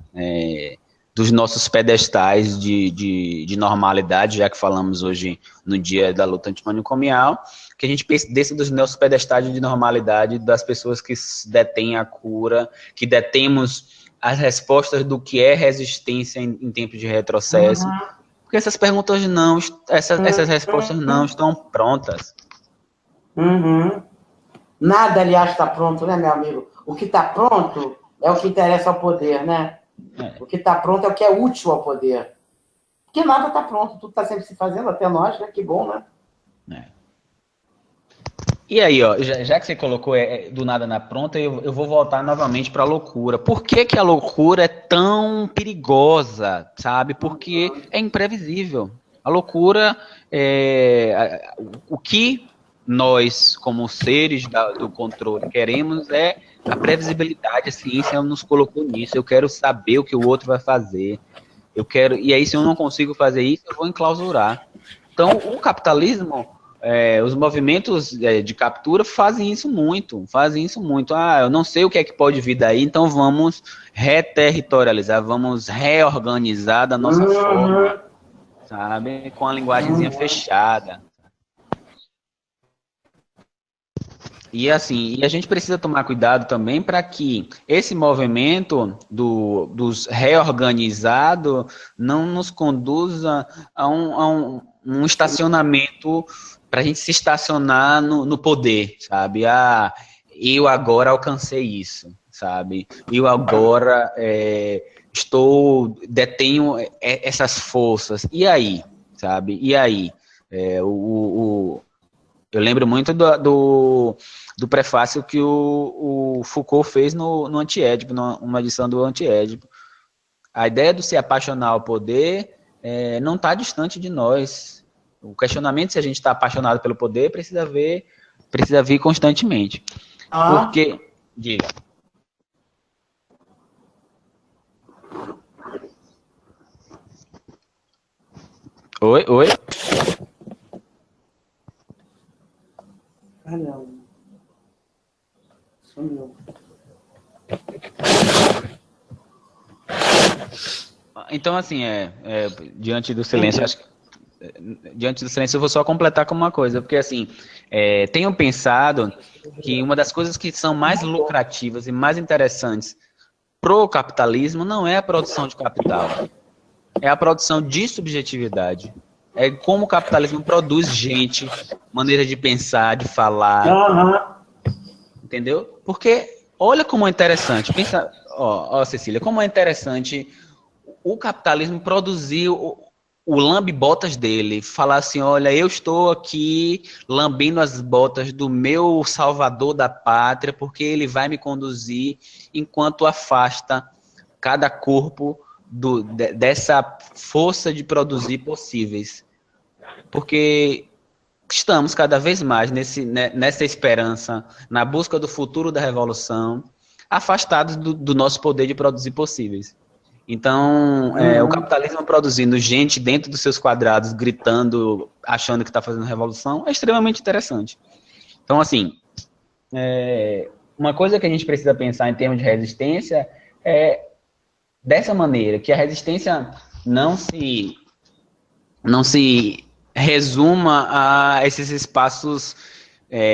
dos nossos pedestais de normalidade, já que falamos hoje no dia da luta antimanicomial, que a gente desça dos nossos pedestais de normalidade, das pessoas que detêm a cura, que detemos as respostas do que é resistência em tempos de retrocesso, porque essas perguntas não, essas respostas não estão prontas. Nada, aliás, está pronto, né, meu amigo? O que está pronto é o que interessa ao poder, né? O que está pronto é o que é útil ao poder. Porque nada está pronto, tudo está sempre se fazendo, até nós, né? Que bom, né? E aí, ó, já que você colocou do nada na pronta, eu vou voltar novamente para a loucura. Por que a loucura é tão perigosa, sabe? Porque é imprevisível. A loucura, o que nós, como seres do controle, queremos é a previsibilidade. A ciência nos colocou nisso. Eu quero saber o que o outro vai fazer. E aí, se eu não consigo fazer isso, eu vou enclausurar. Então, o capitalismo... os movimentos de captura fazem isso muito. Eu não sei o que é que pode vir daí, então vamos reterritorializar, vamos reorganizar da nossa forma, sabe? Com a linguagemzinha fechada. E assim, e a gente precisa tomar cuidado também para que esse movimento dos reorganizado não nos conduza a um estacionamento para a gente se estacionar no poder, sabe? Ah, eu agora alcancei isso, sabe? Eu agora detenho essas forças. E aí, sabe? E aí? Eu lembro muito do prefácio que o Foucault fez no Antiédipo, numa edição do Antiédipo. A ideia do se apaixonar ao poder não está distante de nós. O questionamento se a gente está apaixonado pelo poder precisa vir constantemente. Porque, diga. Oi? Caramba. Sumiu. Então, assim, diante do silêncio, diante do silêncio eu vou só completar com uma coisa, porque assim, tenho pensado que uma das coisas que são mais lucrativas e mais interessantes pro capitalismo não é a produção de capital, é a produção de subjetividade. É como o capitalismo produz gente, maneira de pensar, de falar, entendeu? Porque olha como é interessante, pensa, Cecília, como é interessante o capitalismo produzir o lambe-botas dele, falar assim, olha, eu estou aqui lambendo as botas do meu salvador da pátria, porque ele vai me conduzir enquanto afasta cada corpo dessa força de produzir possíveis. Porque estamos cada vez mais nessa esperança, na busca do futuro da revolução, afastados do nosso poder de produzir possíveis. Então, o capitalismo produzindo gente dentro dos seus quadrados, gritando, achando que está fazendo revolução, é extremamente interessante. Então, assim, uma coisa que a gente precisa pensar em termos de resistência é dessa maneira, que a resistência não se resuma a esses espaços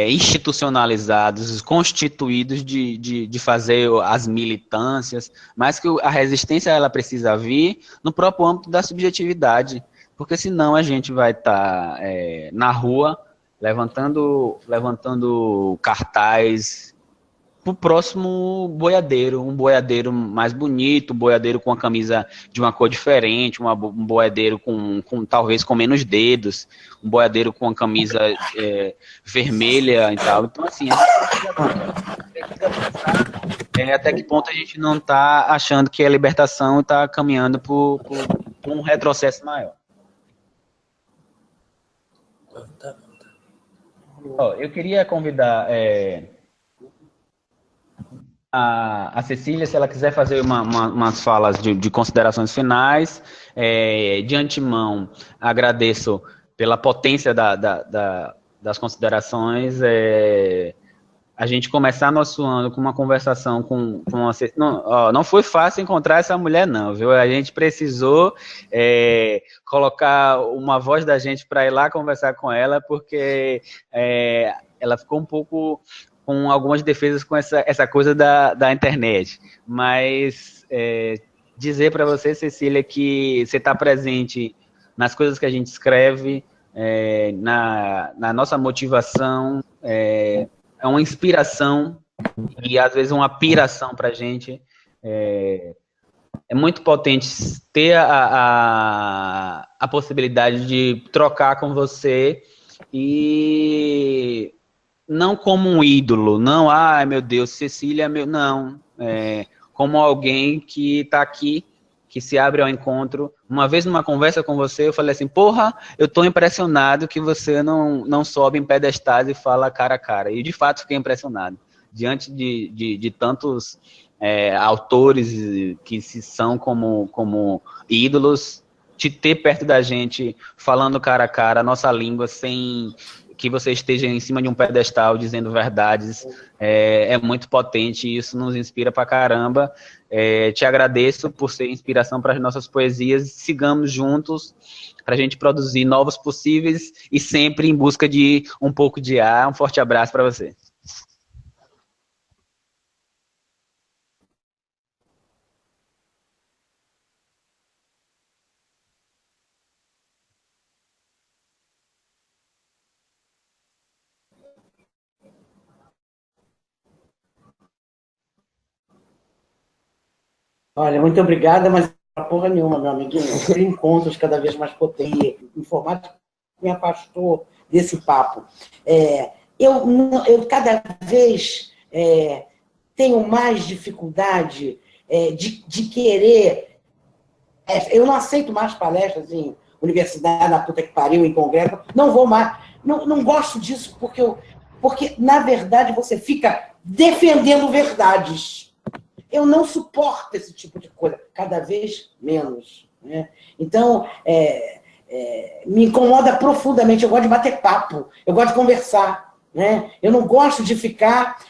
institucionalizados, constituídos de fazer as militâncias, mas que a resistência ela precisa vir no próprio âmbito da subjetividade, porque senão a gente vai estar na rua levantando cartaz pro próximo boiadeiro, um boiadeiro mais bonito, um boiadeiro com uma camisa de uma cor diferente, um boiadeiro talvez com menos dedos, um boiadeiro com uma camisa vermelha e tal. Então, assim, a gente precisa pensar até que ponto a gente não está achando que a libertação está caminhando por um retrocesso maior. Eu queria convidar a Cecília, se ela quiser fazer umas falas de considerações finais. De antemão, agradeço pela potência das considerações. A gente começar nosso ano com uma conversação com a Cecília. Não foi fácil encontrar essa mulher, não, viu? A gente precisou colocar uma voz da gente para ir lá conversar com ela, porque ela ficou um pouco com algumas defesas com essa coisa da internet. Mas dizer para você, Cecília, que você está presente nas coisas que a gente escreve, na nossa motivação, é uma inspiração e às vezes uma piração para a gente. É muito potente ter a possibilidade de trocar com você e não como um ídolo, não, ai meu Deus, Cecília, não, como alguém que está aqui, que se abre ao encontro. Uma vez numa conversa com você, eu falei assim, porra, eu estou impressionado que você não sobe em pedestais e fala cara a cara, e de fato fiquei impressionado, diante de tantos autores que se são como ídolos, te ter perto da gente, falando cara a cara, a nossa língua, sem que você esteja em cima de um pedestal dizendo verdades, é muito potente, e isso nos inspira pra caramba. Te agradeço por ser inspiração para as nossas poesias, sigamos juntos para a gente produzir novos possíveis e sempre em busca de um pouco de ar. Um forte abraço para você. Olha, muito obrigada, mas não é porra nenhuma, meu amiguinho. Ter encontros cada vez mais potentes. Informática me afastou desse papo. Eu cada vez tenho mais dificuldade de querer. Eu não aceito mais palestras em universidade, na puta que pariu, em congresso. Não vou mais. Não gosto disso, porque, na verdade, você fica defendendo verdades. Eu não suporto esse tipo de coisa, cada vez menos. Né? Então, me incomoda profundamente. Eu gosto de bater papo, eu gosto de conversar. Né? Eu não gosto de ficar...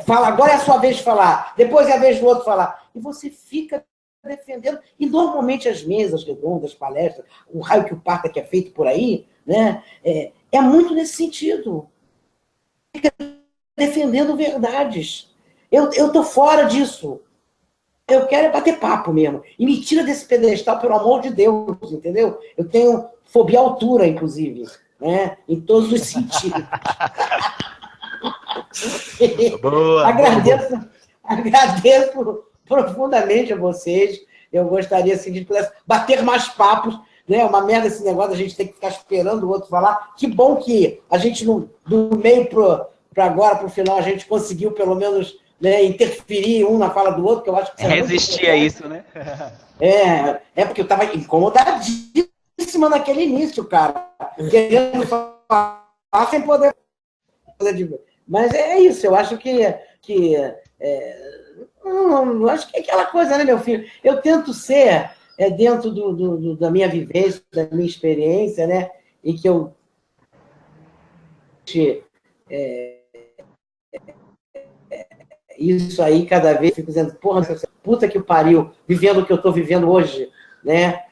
fala, agora é a sua vez de falar, depois é a vez do outro falar. E você fica defendendo. E, normalmente, as mesas redondas, palestras, o raio que o parta que é feito por aí, né? É muito nesse sentido. Fica defendendo verdades. Eu estou fora disso. Eu quero bater papo mesmo. E me tira desse pedestal, pelo amor de Deus, entendeu? Eu tenho fobia à altura, inclusive, né? Em todos os sentidos. Boa, agradeço profundamente a vocês. Eu gostaria, assim, de pudesse bater mais papos, né? Uma merda esse negócio, a gente tem que ficar esperando o outro falar. Que bom que a gente, do meio para agora, para o final, a gente conseguiu, pelo menos, né, interferir um na fala do outro, que eu acho que... Resistir a isso, né? Porque eu estava incomodadíssima naquele início, cara. Querendo falar sem poder... Mas é isso, eu acho que acho que é aquela coisa, né, meu filho? Eu tento ser, dentro da minha vivência, da minha experiência, né, e que eu... isso aí, cada vez, fico dizendo, porra, puta que pariu, vivendo o que eu estou vivendo hoje, né?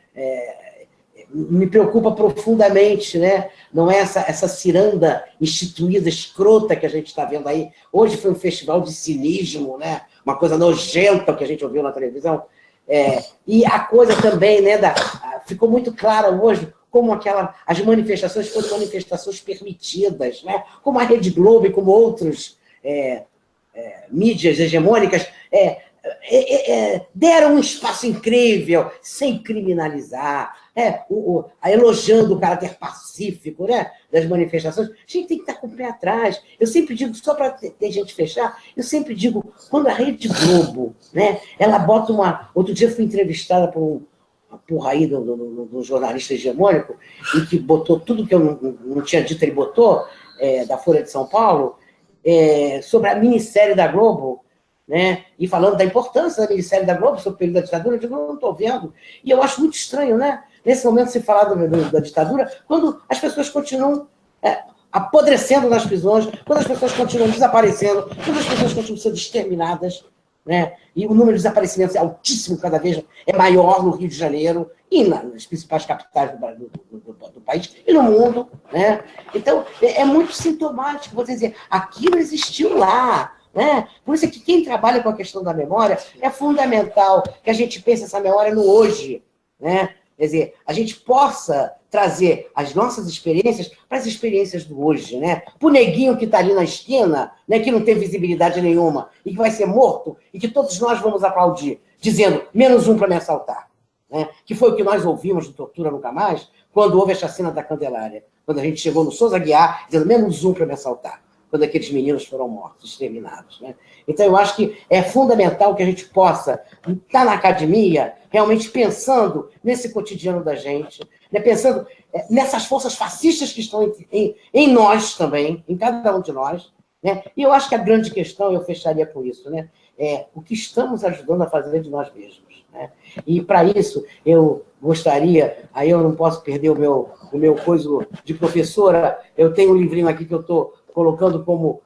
Me preocupa profundamente, né? Não é essa ciranda instituída, escrota que a gente está vendo aí. Hoje foi um festival de cinismo, né? Uma coisa nojenta que a gente ouviu na televisão. E a coisa também, né? Ficou muito clara hoje como as manifestações foram manifestações permitidas, né? Como a Rede Globo e como outros mídias hegemônicas deram um espaço incrível, sem criminalizar, elogiando o caráter pacífico, né, das manifestações. A gente tem que estar com o pé atrás. Eu sempre digo, só para ter gente fechar, eu sempre digo, quando a Rede Globo, né, ela bota Outro dia eu fui entrevistada por uma porra aí do jornalista hegemônico, e que botou tudo que eu não tinha dito, ele botou, da Folha de São Paulo, sobre a minissérie da Globo, né? E falando da importância da minissérie da Globo sobre o período da ditadura, eu digo, não estou vendo. E eu acho muito estranho, né? Nesse momento, se falar da ditadura, quando as pessoas continuam apodrecendo nas prisões, quando as pessoas continuam desaparecendo, quando as pessoas continuam sendo exterminadas, né? E o número de desaparecimentos é altíssimo, cada vez é maior no Rio de Janeiro e nas principais capitais do país e no mundo, né? Então, é muito sintomático você dizer, aquilo existiu lá, né? Por isso é que quem trabalha com a questão da memória é fundamental que a gente pense essa memória no hoje, né? Quer dizer, a gente possa trazer as nossas experiências para as experiências do hoje, né? Para o neguinho que está ali na esquina, né, que não tem visibilidade nenhuma e que vai ser morto e que todos nós vamos aplaudir, dizendo, menos um para me assaltar. Né? Que foi o que nós ouvimos do Tortura Nunca Mais, quando houve a chacina da Candelária. Quando a gente chegou no Souza Aguiar, dizendo, menos um para me assaltar. Quando aqueles meninos foram mortos, exterminados. Né? Então, eu acho que é fundamental que a gente possa estar na academia realmente pensando nesse cotidiano da gente, né? Pensando nessas forças fascistas que estão em nós também, em cada um de nós. Né? E eu acho que a grande questão, eu fecharia com isso, né? É o que estamos ajudando a fazer de nós mesmos. Né? E, para isso, eu gostaria, aí eu não posso perder o meu coisa de professora, eu tenho um livrinho aqui que eu estou colocando como,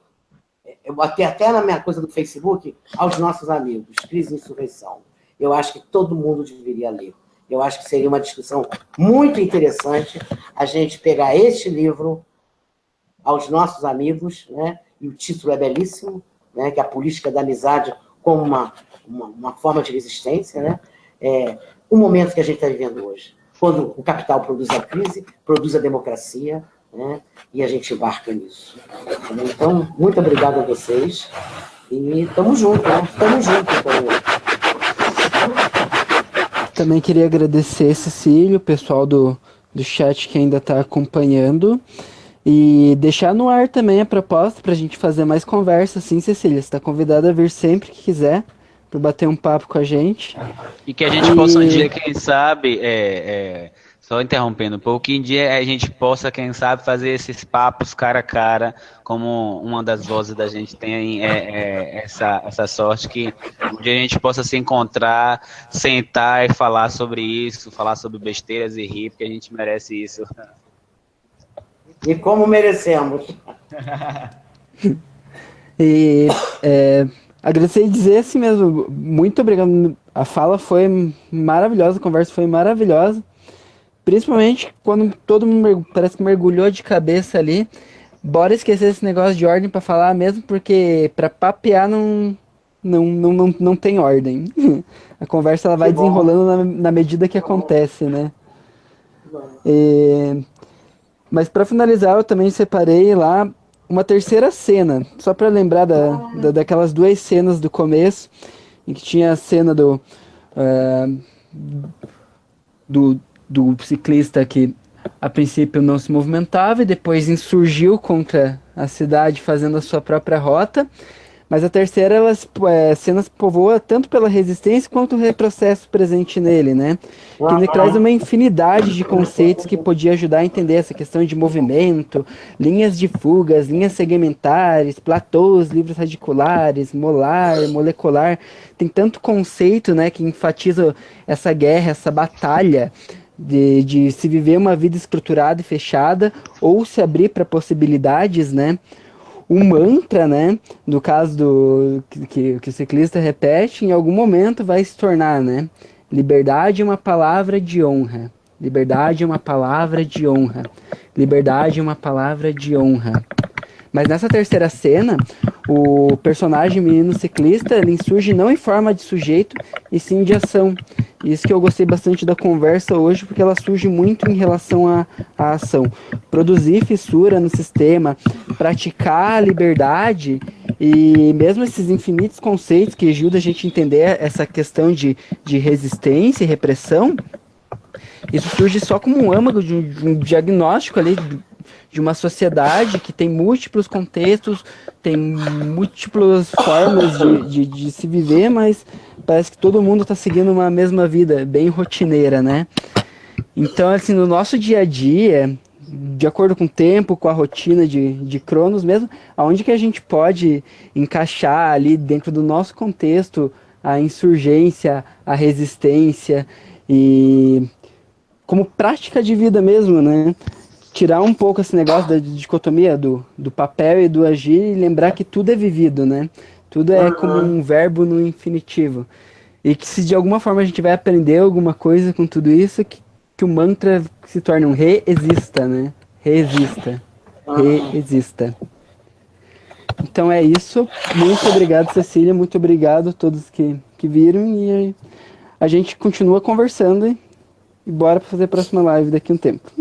eu botei até na minha coisa do Facebook, aos nossos amigos, Crise e Insurreição. Eu acho que todo mundo deveria ler. Eu acho que seria uma discussão muito interessante a gente pegar este livro, aos nossos amigos, né? E o título é belíssimo, né? Que é a política da amizade como uma forma de resistência, né? O momento que a gente está vivendo hoje. Quando o capital produz a crise, produz a democracia, né? E a gente embarca nisso. Então, muito obrigado a vocês. E estamos juntos, né? Estamos juntos. Também queria agradecer, Cecília, o pessoal do chat que ainda está acompanhando. E deixar no ar também a proposta para a gente fazer mais conversa, sim, Cecília. Você está convidada a vir sempre que quiser para bater um papo com a gente. E que a gente possa um dia, quem sabe, só interrompendo um pouco, que um dia a gente possa, quem sabe, fazer esses papos cara a cara, como uma das vozes da gente tem essa sorte, que um dia a gente possa se encontrar, sentar e falar sobre isso, falar sobre besteiras e rir, porque a gente merece isso. E como merecemos. E agradecer e dizer assim mesmo, muito obrigado. A fala foi maravilhosa, a conversa foi maravilhosa. Principalmente quando todo mundo parece que mergulhou de cabeça ali. Bora esquecer esse negócio de ordem para falar mesmo, porque para papear não tem ordem. A conversa ela vai desenrolando na medida que acontece, né? Mas para finalizar, eu também separei lá uma terceira cena, só para lembrar daquelas duas cenas do começo, em que tinha a cena do ciclista que a princípio não se movimentava e depois insurgiu contra a cidade fazendo a sua própria rota. Mas a terceira, cena se povoa tanto pela resistência quanto o retrocesso presente nele, né? Que ele traz uma infinidade de conceitos que podia ajudar a entender essa questão de movimento, linhas de fugas, linhas segmentares, platôs, livros radiculares, molar, molecular. Tem tanto conceito, né, que enfatiza essa guerra, essa batalha de se viver uma vida estruturada e fechada ou se abrir para possibilidades, né? O mantra, né, no caso que o ciclista repete, em algum momento vai se tornar, né, liberdade é uma palavra de honra, liberdade é uma palavra de honra, liberdade é uma palavra de honra. Mas nessa terceira cena, o personagem menino ciclista, ele insurge não em forma de sujeito, e sim de ação. Isso que eu gostei bastante da conversa hoje, porque ela surge muito em relação à ação. Produzir fissura no sistema, praticar a liberdade, e mesmo esses infinitos conceitos que ajudam a gente a entender essa questão de resistência e repressão, isso surge só como um âmago de um diagnóstico ali de uma sociedade que tem múltiplos contextos, tem múltiplas formas de se viver, mas parece que todo mundo está seguindo uma mesma vida, bem rotineira, né? Então, assim, no nosso dia a dia, de acordo com o tempo, com a rotina de Cronos mesmo, aonde que a gente pode encaixar ali dentro do nosso contexto a insurgência, a resistência e como prática de vida mesmo, né? Tirar um pouco esse negócio da dicotomia do papel e do agir e lembrar que tudo é vivido, né? Tudo é como um verbo no infinitivo. E que se de alguma forma a gente vai aprender alguma coisa com tudo isso, que o mantra se torne um reexista, né? Reexista. Reexista. Então é isso. Muito obrigado, Cecília. Muito obrigado a todos que viram. E a gente continua conversando e bora fazer a próxima live daqui a um tempo.